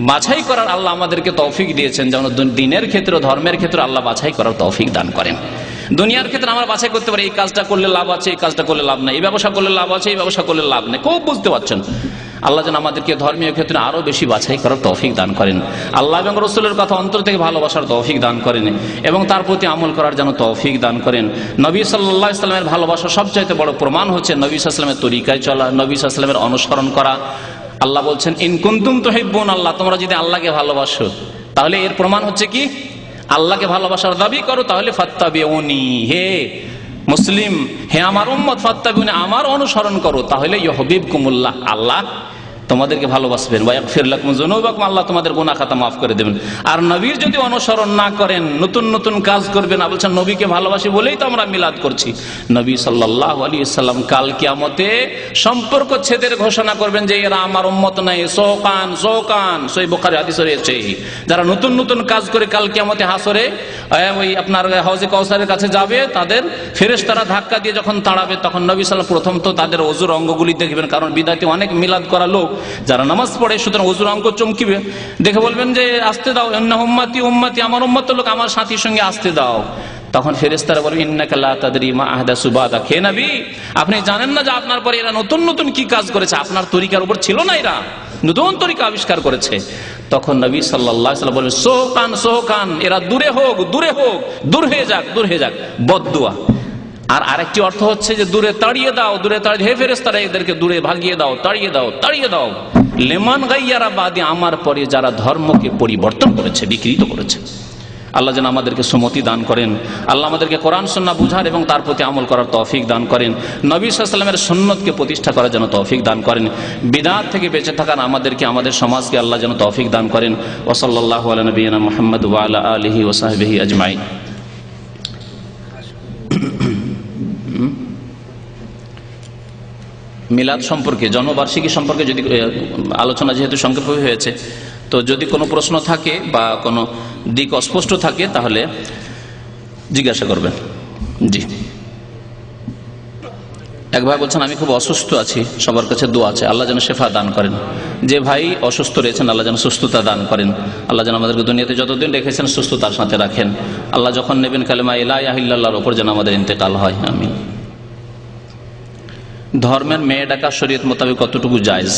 বাছাই করার আল্লাহ আমাদেরকে তৌফিক দিয়েছেন, যেমন দিনের ক্ষেত্রে ধর্মের ক্ষেত্রে আল্লাহ বাছাই করার তৌফিক দান করেন। দুনিয়ার ক্ষেত্রে আমরা বাছাই করতে পারি এই কাজটা করলে লাভ আছে, এই কাজটা করলে লাভ নেই, এই ব্যবসা করলে লাভ আছে, এই ব্যবসা করলে লাভ নেই, খুব বুঝতে পারছেন। আল্লাহ যেন আমাদেরকে ধর্মীয় ক্ষেত্রে আরো বেশি বাছাই করার তৌফিক দান করেন। আল্লাহ এবং রাসূলের কথা অন্তর থেকে ভালোবাসার তৌফিক দান করেন এবং তার প্রতি আমল করার যেন তৌফিক দান করেন। নবী সাল্লাল্লাহু আলাইহি ওয়াসাল্লামের ভালোবাসা সবচাইতে বড় প্রমাণ হচ্ছে নবী সাল্লাল্লাহু আলাইহি ওয়াসাল্লামের তরিকায় চলা, নবী সাল্লাল্লাহু আলাইহি ওয়াসাল্লামের অনুসরণ করা। আল্লাহ বলছেন ইন কুনতুম তুহিব্বুন আল্লাহ, তোমরা যদি আল্লাহকে ভালোবাসো তাহলে এর প্রমাণ হচ্ছে কি, আল্লাহকে ভালোবাসার দাবি করো তাহলে ফাত্তাবিউনি, হে মুসলিম, হে আমার উম্মত, ফাত্তাবিউনি, আমার অনুসরণ করো, তাহলে ইউহিব্বুকুমুল্লাহ, আল্লাহ তোমাদেরকে ভালোবাসবেন, ওয়া ইয়াগফির লাকুম যুনুবাকুম, আল্লাহ তোমাদের গুনাহ খাতা মাফ করে দেবেন। আর নবীর যদি অনুসরণ না করেন, নতুন নতুন কাজ করবেন, বলছেন নবীকে ভালোবাসি বলেই তো আমরা মিলাদ করছি। নবী সাল্লাল্লাহু আলাইহি ওয়াসাল্লাম কাল কিয়ামতে সম্পর্ক ছেদের ঘোষণা করবেন যে এরা আমার উম্মত নাই, শোকান শোকান, সহিহ বুখারী হাদিস রয়েছে। যারা নতুন নতুন কাজ করে কাল কিয়ামতে হাসরে ওই আপনার হাউজে কাউসারের কাছে যাবে, তাদের ফেরেশতারা ধাক্কা দিয়ে যখন তাড়াবে, তখন নবী সাল্লাল্লাহু আলাইহি ওয়াসাল্লাম প্রথম তো তাদের ওযুর অঙ্গগুলি দেখবেন, কারণ বিদাতে অনেক মিলাদ করা লোক যারা নামাজ পড়ে, সুতরাং ওযুর অঙ্গ চমকিবে, দেখে বলবেন যে আসতে দাও, ইন্না উম্মতি উম্মতি, আমার উম্মত লোক আমার সাথীর সঙ্গে আসতে দাও। তখন ফেরেশতারা বলবে ইন্নাকা লা তাদরি মা আহদাসু বাদা, হে নবী আপনি জানেন না যে আপনার পরে এরা নতুন নতুন কি কাজ করেছে, আপনার তরিকার উপর ছিল না, এরা নতুন তরিকা আবিষ্কার করেছে। তখন নবী সাল্লাল্লাহু আলাইহি ওয়াসাল্লাম বলেন সোকান সোকান, এরা দূরে হোক দূরে হোক, দূর হয়ে যাক দূর হয়ে যাক, বদদুয়া। আর আরেকটি অর্থ হচ্ছে যে দূরে তাড়িয়ে দাও, দূরে তাড়িয়ে, হে ফেরেশতারা এদেরকে দূরে ভাগিয়ে দাও, তাড়িয়ে দাও, তাড়িয়ে দাও। লিমান গায়্যারা বাদি, আমার পরে যারা ধর্মকে পরিবর্তন করেছে, বিকৃত করেছে। আল্লাহ যেন আমাদেরকে সুমতি দান করেন। আল্লাহ আমাদেরকে কোরআন সুন্নাহ বুঝার এবং তার প্রতি আমল করার তৌফিক দান করেন। নবী সাল্লাল্লাহু আলাইহি ওয়াসাল্লামের সুন্নতকে প্রতিষ্ঠা করার জন্য তৌফিক দান করেন। বিদআত থেকে বেঁচে থাকার আমাদেরকে, আমাদের সমাজকে আল্লাহ যেন তৌফিক দান করেন। ওয়া সাল্লাল্লাহু আলা নবিয়িনা মুহাম্মদ ওয়া আলা আলিহি ওয়া সাহবিহি আজমাইন। মিলাদ সম্পর্কে, জন্মবার্ষিকী সম্পর্কে যদি আলোচনা যেহেতু সংক্ষেপে হয়েছে, তো যদি কোনো প্রশ্ন থাকে বা কোনো দিক অস্পষ্ট থাকে তাহলে জিজ্ঞাসা করবেন। জি, এক ভাই বলছেন আমি খুব অসুস্থ আছি, সবার কাছে দোয়া আছে, আল্লাহ যেন শেফা দান করেন। যে ভাই অসুস্থ রয়েছেন আল্লাহ যেন সুস্থতা দান করেন। আল্লাহ যেন আমাদেরকে দুনিয়াতে যতদিন রেখেছেন সুস্থতার সাথে রাখেন। আল্লাহ যখন নেবেন কালেমা লা ইলাহা ইল্লাল্লাহর উপর যেন আমাদের ইন্তেকাল হয়, আমিন। ধর্মের মেয়ে ডাকা শরীয়ত মোতাবেক কতটুকু জায়েজ?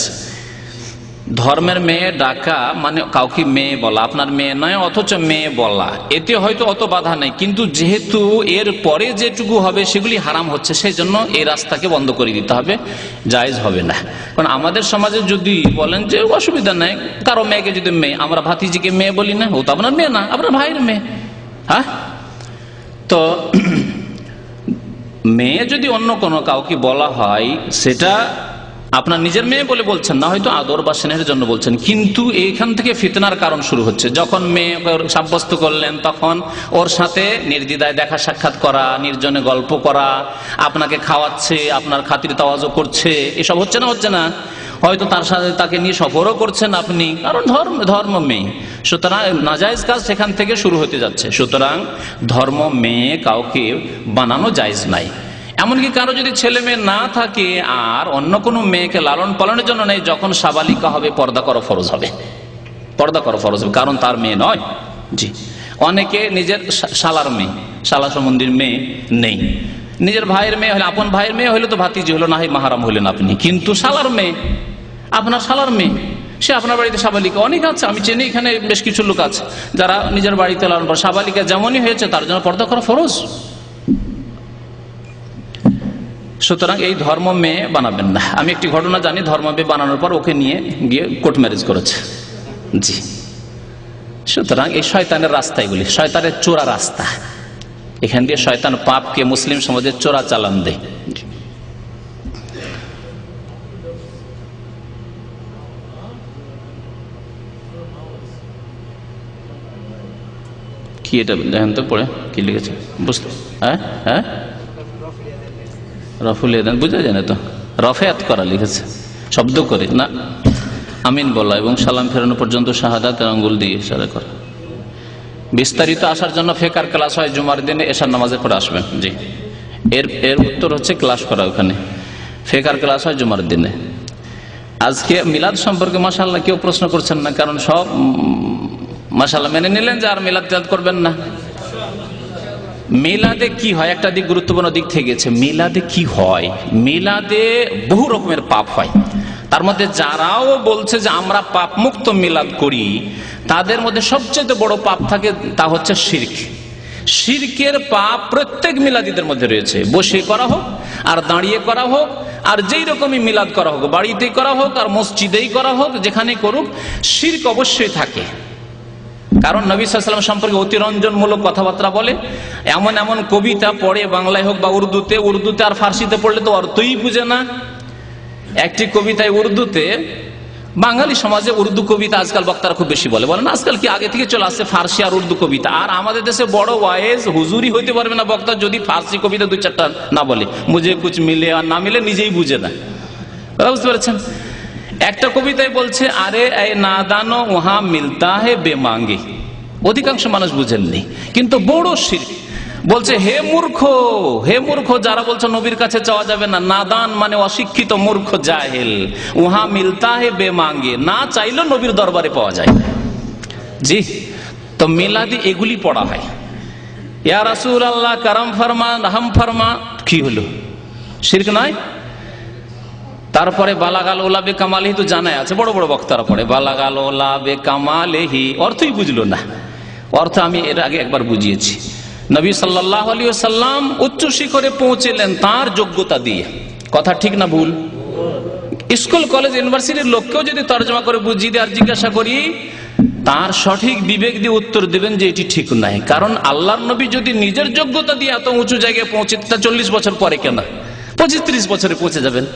ধর্মের মেয়ে ডাকা মানে কাউকে মেয়ে বলা, আপনার মেয়ে নয় অথচ মেয়ে বলা, এতে হয়তো অত বাধা নেই, কিন্তু যেহেতু এর পরে যেটুকু হবে সেগুলি হারাম হচ্ছে, সেই জন্য এই রাস্তাকে বন্ধ করে দিতে হবে, জায়েজ হবে না। কারণ আমাদের সমাজে যদি বলেন যে অসুবিধা নাই, কারো মেয়েকে যদি মেয়ে, আমরা ভাতিজিকে মেয়ে বলি না, ও তো আপনার মেয়ে না, আপনার ভাইয়ের মেয়ে। হ্যাঁ, তো মেয়ে যদি অন্য কোনো কাউকে বলা হয় সেটা আপনার নিজের মেয়ে বলে বলছেন না, হয়তো আদর বা স্নেহের জন্য বলছেন, কিন্তু এইখান থেকে ফিতনার কারণ শুরু হচ্ছে। যখন মেয়ে সাব্যস্ত করলেন তখন ওর সাথে নির্দ্বিধায় দেখা সাক্ষাৎ করা, নির্জনে গল্প করা, আপনাকে খাওয়াচ্ছে, আপনার খাতির তাওয়াজু করছে, এসব হচ্ছে না? হচ্ছে না? হয়তো তার সাথে তাকে নিয়ে সফরও করছেন আপনি, কারণ ধর্ম মেয়ে, সুতরাং নাজায়েজ কাজ সেখান থেকে শুরু হতে যাচ্ছে। সুতরাং ধর্ম মেয়ে কাউকে বানানো জায়েজ নাই। এমনকি কারো যদি ছেলে মেয়ে না থাকে আর অন্য কোনো মেয়েকে লালন পালনের জন্য নেই, যখন সাবালিকা হবে পর্দা করা ফরজ হবে, পর্দা করা ফরজ হবে, কারণ তার মেয়ে নয়। জি, অনেকে নিজের শালার মেয়ে, শালা সম্বন্ধীর মেয়ে নেই, নিজের ভাইয়ের মেয়ে হলে, আপন ভাইয়ের মেয়ে হলে তো ভাতিজি হলো, না হয় মাহারাম হলেন আপনি, কিন্তু শালার মেয়ে, আপনার শালার মেয়ে, সে আপনার বাড়িতে সাবালিকা অনেক আছে, আমি চিনি এখানে বেশ কিছু লোক আছে যারা নিজের বাড়িতে লালন পালন, সাবালিকা যেমনই হয়েছে তার জন্য পর্দা করা ফরজ। সুতরাং এই ধর্ম মেয়ে বানাবেন না। আমি একটি ঘটনা জানি, ধর্ম মেয়ে বানানোর পর ওকে নিয়ে গিয়ে কোর্ট ম্যারেজ করেছে। জি, সুতরাং এই শয়তানের রাস্তা, এগুলি শয়তানের চোরা রাস্তা। এখান দিয়ে শয়তান পাপকে মুসলিম সমাজের চোরা চালান দেয়। কি এটা দেখেন তো পড়ে কি লিখেছে, বুঝতে? হ্যাঁ হ্যাঁ, রফুল ইয়াদান বুঝা যায় না তো, রফায়াত করা লিখেছে শব্দ করে না, আমিন বলা এবং সালাম ফেরানো পর্যন্ত শাহাদাতের আঙ্গুল দিয়ে ইশারা করা। বিস্তারিত আসার জন্য ফেকার ক্লাস হয় জুমার দিনে, এশার নামাজের পরে আসবেন। জি, এর উত্তর হচ্ছে ক্লাস করা, ওখানে ফেকার ক্লাস হয় জুমার দিনে। আজকে মিলাদ সম্পর্কে মাশাআল্লাহ কেউ প্রশ্ন করছেন না, কারণ সব মাশাআল্লাহ মেনে নিলেন যে আর মিলাদ তিয়াদ করবেন না। মিলাদে কি হয়, একটা দিক গুরুত্বপূর্ণ দিক থেকে গেছে। মিলাদে কি হয়, মিলাদে বহু রকমের পাপ হয়। তার মধ্যে যারাও বলছে যে আমরা পাপ মুক্ত মিলাদ করি, তাদের মধ্যে সবচেয়ে বড় পাপ থাকে, তা হচ্ছে শিরক। শিরকের পাপ প্রত্যেক মিলাদীদের মধ্যে রয়েছে, বসে করা হোক আর দাঁড়িয়ে করা হোক, আর যেই রকমই মিলাদ করা হোক, বাড়িতেই করা হোক আর মসজিদেই করা হোক, যেখানে করুক শিরক অবশ্যই থাকে। কারণ নবী সাল্লাল্লাহু আলাইহি ওয়াসাল্লাম সম্পর্কে অতিরঞ্জনমূলক কথাবার্তা বলে, এমন এমন কবিতা পড়ে বাংলায় হোক বা উর্দুতে আর ফার্সিতে পড়লে তো অর্থই বুঝে না। একটি কবিতায় উর্দুতে, বাঙালি সমাজে উর্দু কবিতা আজকাল বক্তারা খুব বেশি বলে না, আজকাল কি আগে থেকে চলে আসছে ফার্সি আর উর্দু কবিতা। আর আমাদের দেশে বড় ওয়াইজ হুজুরি হইতে পারবে না বক্তা যদি ফার্সি কবিতা দুই চারটা না বলে, মুঝে কুছ মিলে আর না মিলে নিজেই বুঝে না। বুঝতে পারছেন? একটা কবিতায় বলছে, আরে এই নাদানো ওহা মিলতা হে বেমাঙ্গে। অধিকাংশ মানুষ বুঝেননি, কিন্তু বড় শিরক। বলছে হে মূর্খ, হে মূর্খ, যারা বলছে নবীর কাছে চাওয়া যাবে না, নাদান মানে অশিক্ষিত মূর্খ জাহেল, ওহা মিলতা হে বেমাঙ্গে, না চাইলেও নবীর দরবারে পাওয়া যায়। জি, তো মিলাদি এগুলি পড়া হয়। ইয়া রাসূলুল্লাহ কারাম ফরমা, রহম ফরমা, কি হলো? শিরক নয়? তারপরে বালাগাল ওলা বে কামালেহি তো জানাই আছে, বড় বড় বক্তারা পড়ে বালাগাল ওলা বে কামালেহি, অর্থই বুঝলো না। অর্থ আমি এর আগে একবার বুঝিয়েছি। নবী সাল্লাল্লাহু আলাইহি ওয়াসাল্লাম উচ্চ শিখরে পৌঁছলেন তার যোগ্যতা দিয়ে। কথা ঠিক না ভুল? স্কুল কলেজ ইউনিভার্সিটির লোককেও যদি তর্জমা করে বুঝিয়ে দিয়ে আর জিজ্ঞাসা করি, তার সঠিক বিবেক দিয়ে উত্তর দেবেন যে এটি ঠিক নাই। কারণ আল্লাহর নবী যদি নিজের যোগ্যতা দিয়ে এত উঁচু জায়গায় পৌঁছে, তা 40 বছর পরে কেন 25-30 বছরে পৌঁছে যাবেন।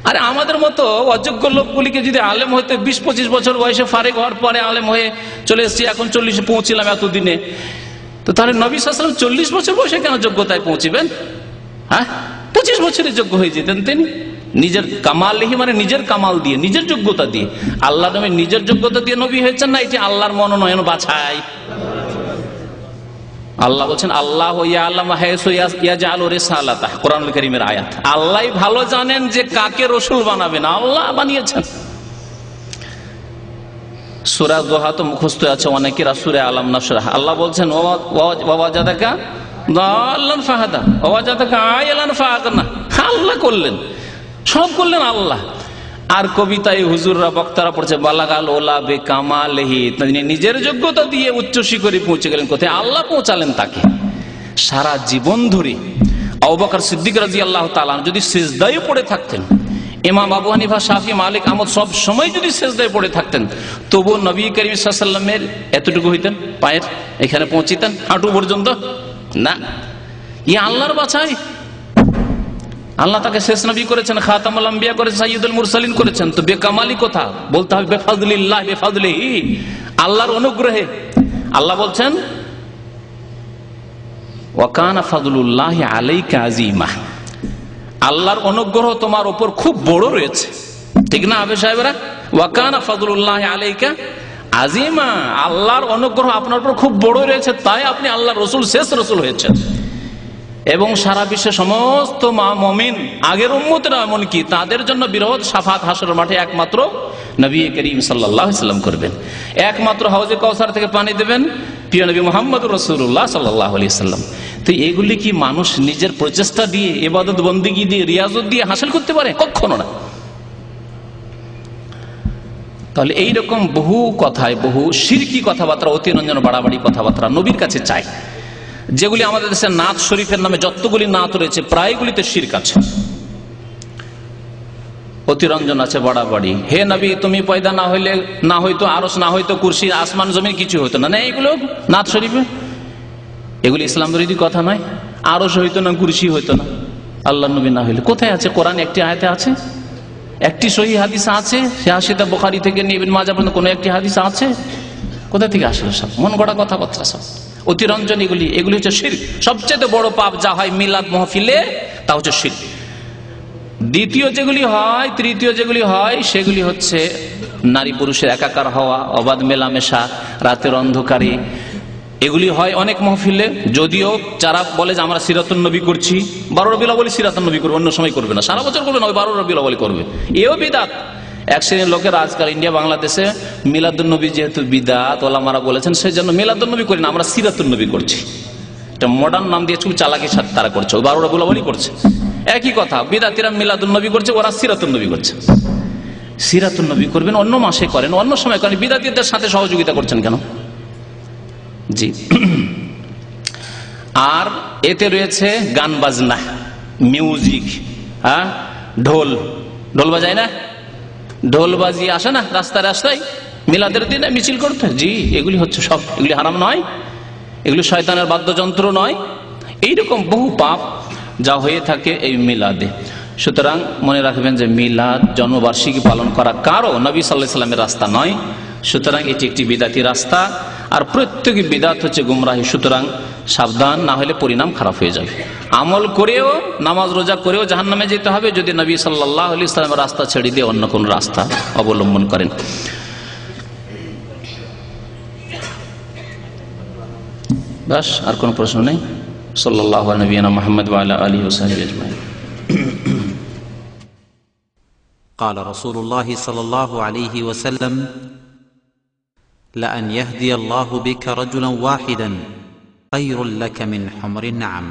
আর আমাদের মতো অযোগ্য লোকগুলিকে যদি আলেম হইতে 20-25 বছর বয়সে ফারেক হওয়ার পরে আলেম হয়ে চলে এসেছি, এখন 40-এ পৌঁছিলাম এতদিনে, তো তাহলে নবী সাল্লাল্লাহু আলাইহি ওয়াসাল্লাম 40 বছর বয়সে কেন যোগ্যতায় পৌঁছিবেন? হ্যাঁ, 25 বছরে যোগ্য হয়ে যেতেন তিনি। নিজের কামাল লিহি মানে নিজের কামাল দিয়ে, নিজের যোগ্যতা দিয়ে। আল্লাহ নবী নিজের যোগ্যতা দিয়ে নবী হয়েছেন না, এটি আল্লাহর মনোনয়ন বাছাই। আল্লাহ বলছেন আল্লাহ ইয়ালামু হাইসু ইয়াজআলু রিসালাতাহ, কোরআনুল কারীমের আয়াত। আল্লাহ ভালো জানেন যে কাকে রাসূল বানাবেন, আল্লাহ বানিয়েছেন। সূরা দুহা তো মুখস্থ আছে অনেকের, সূরা আলাম নাশরাহ। আল্লাহ বলছেন ওয়াজাদাকা দাল্লান ফাহাদা ওয়াজাদাকা আইলান ফাআগনা। আল্লাহ করলেন, সব করলেন আল্লাহ। আর কবিতায় হুজুররা বক্তারা পড়ছে বালাগাল ওলা বে কামালেহি, নিজের যোগ্যতা দিয়ে উচ্চ শিখরে পৌঁছে গেলেন। কোথায়? আল্লাহ পৌঁছালেন তাকে। সারা জীবন ধরে আবু বকর সিদ্দিক রাদিয়াল্লাহু তাআলা যদি সিজদায় পড়ে থাকতেন, ইমাম আবু হানিফা, শাফি, মালিক, আহমদ সব সময় যদি সিজদায় পড়ে থাকতেন, তবু নবী করিম সাল্লাল্লাহু আলাইহি ওয়াসাল্লামের এতটুকু হইতেন, পায়ের এখানে পৌঁছিতেন, হাঁটু পর্যন্ত না। ইয়া আল্লাহর বাছাই। আল্লাহ তাকে শেষ নবী করেছেন, খাতামুল আম্বিয়া করেছেন, সাইয়্যিদুল মুরসালিন করেছেন। তো বেকামালি কোথা? বলতে হবে বেফাজলিল্লাহ, বেফাজলিহি, আল্লাহর অনুগ্রহে। আল্লাহ বলছেন ওয়া কানা ফাজলুল্লাহি আলাইকা আযীমা, আল্লাহর অনুগ্রহ তোমার উপর খুব বড় রয়েছে। ঠিক না আবে সাহেবরা? ওয়া কানা ফাজলুল্লাহি আলাইকা আযীমা, আল্লাহর অনুগ্রহ আপনার উপর খুব বড় রয়েছে, তাই আপনি আল্লাহর রাসূল, শেষ রাসূল হয়েছেন। এবং সারা বিশ্বের সমস্ত মুমিন, আগের উম্মতেরা এমনকি, তাদের জন্য বিরোধ শাফাত হাসরের মাঠে একমাত্র নবী করিম সাল্লাল্লাহু আলাইহি ওয়াসাল্লাম করবেন। একমাত্র হাউজে কাউসার থেকে পানি দেবেন প্রিয় নবী মুহাম্মদুর রাসূলুল্লাহ সাল্লাল্লাহু আলাইহি ওয়াসাল্লাম। তো এগুলি কি মানুষ নিজের প্রচেষ্টা দিয়ে, ইবাদত বন্দেগী দিয়ে, রিয়াজত দিয়ে হাসিল করতে পারে? কখনো না। তাহলে এইরকম বহু কথায়, বহু শিরকি কথাবার্তা, অতিরঞ্জন বাড়াবাড়ি কথাবার্তা নবীর কাছে চাই, যেগুলি আমাদের দেশে নাত শরীফের নামে যতগুলি নাত রয়েছে প্রায়গুলিতে শিরক আছে। অতিরঞ্জন আছে, বাড়াবাড়ি। হে নবী, তুমি পয়দা না হইতো আরশ, না হইতো কুরসি, আসমান জমিন কিছু হইতো না। এগুলো নাথ শরীফে, এগুলি ইসলাম বিরোধী কথা নয়। আরশ হইতো না, কুরসি হইতো না আল্লাহ নবী না হইলে। কোথায় আছে? কোরআন একটি আয়াতে আছে, একটি সহিহ হাদিস আছে, সেটা বুখারী থেকে নিয়ে ইবনে মাজাহ পর্যন্ত কোন একটি হাদিস আছে? কোথা থেকে আসলে? সব মন গড়া কথাবার্তা, সব অতিরঞ্জন। এগুলি হচ্ছে শিরক। সবচেয়ে বড় পাপ যা হয় মিলাদ মাহফিলে, তা হচ্ছে শিরক। দ্বিতীয় যেগুলি হয়, তৃতীয় যেগুলি হয়, সেগুলি হচ্ছে নারী পুরুষের একাকার হওয়া, অবাধ মেলামেশা, রাতের অন্ধকারে, এগুলি হয় অনেক মাহফিলে। যদিও যারা বলে যে আমরা সিরাতুন নবী করছি, 12 রবিউল আউয়ালে সিরাতুন নবী করবে, অন্য সময় করবে না, সারা বছর করবে না, ওই 12 রবিউল আউয়ালে করবে, এও বিদআত। এক শ্রেণীর লোকের আজকাল ইন্ডিয়া বাংলাদেশে মিলাদুন নবী যেহেতু বিদআত, ওলামারা বলেছেন সেই জন্য মিলাদুন নবী করি না, আমরা সিরাতুন নবী করছি। এটা মডার্ন নাম দিয়ে খুব চালাকির সাথে তারা করছে, ওই 12 রবিউল আউয়ালই করছে। একই কথা, বিদআতিরা মিলাদুন নবী করছে, ওরা সিরাতুন নবী করছে। সিরাতুন নবী করবেন, অন্য মাসে করেন, অন্য সময় করেন, বিদআতিদের সাথে সহযোগিতা করছেন কেন? জি। আর এতে রয়েছে গান বাজনা, মিউজিক, হ্যাঁ, ঢোল বাজায় না, ঢোল বাজিয়ে আসে না রাস্তায় রাস্তায় মিলাদের দিনে মিছিল করতে। জি, এগুলি হচ্ছে সব, এগুলি হারাম নয়, এগুলি শয়তানের বাদ্যযন্ত্র নয়। এইরকম বহু পাপ যা হয়ে থাকে এই মিলাদে। সুতরাং মনে রাখবেন যে মিলাদ, জন্মবার্ষিকী পালন করা কারো নবী সাল্লাল্লাহু আলাইহি ওয়াসাল্লামের রাস্তা নয়। সুতরাং এটি একটি বিদআতি রাস্তা, আর প্রত্যেকই বিদআত হচ্ছে গুমরাহি। সুতরাং সাবধান, না হলে পরিণাম খারাপ হয়ে যাবে। আমল করেও, নামাজ রোজা করেও জাহান্নামে যেতে হবে যদি নবী সাল্লাল্লাহু আলাইহি ওয়াসাল্লামের রাস্তা ছেড়ে দিয়ে অন্য কোন রাস্তা অবলম্বন করেন। বাস, আর কোন প্রশ্ন নেই? সাল্লাল্লাহু আলা নবিয়িনা মুহাম্মদ ওয়া আলা আলিহি ওয়া সাহবিহি আজমাইন। قال رسول الله صلى الله عليه وسلم: لأن يهدي الله بك رجلا واحدا خير لك من حمر النعم.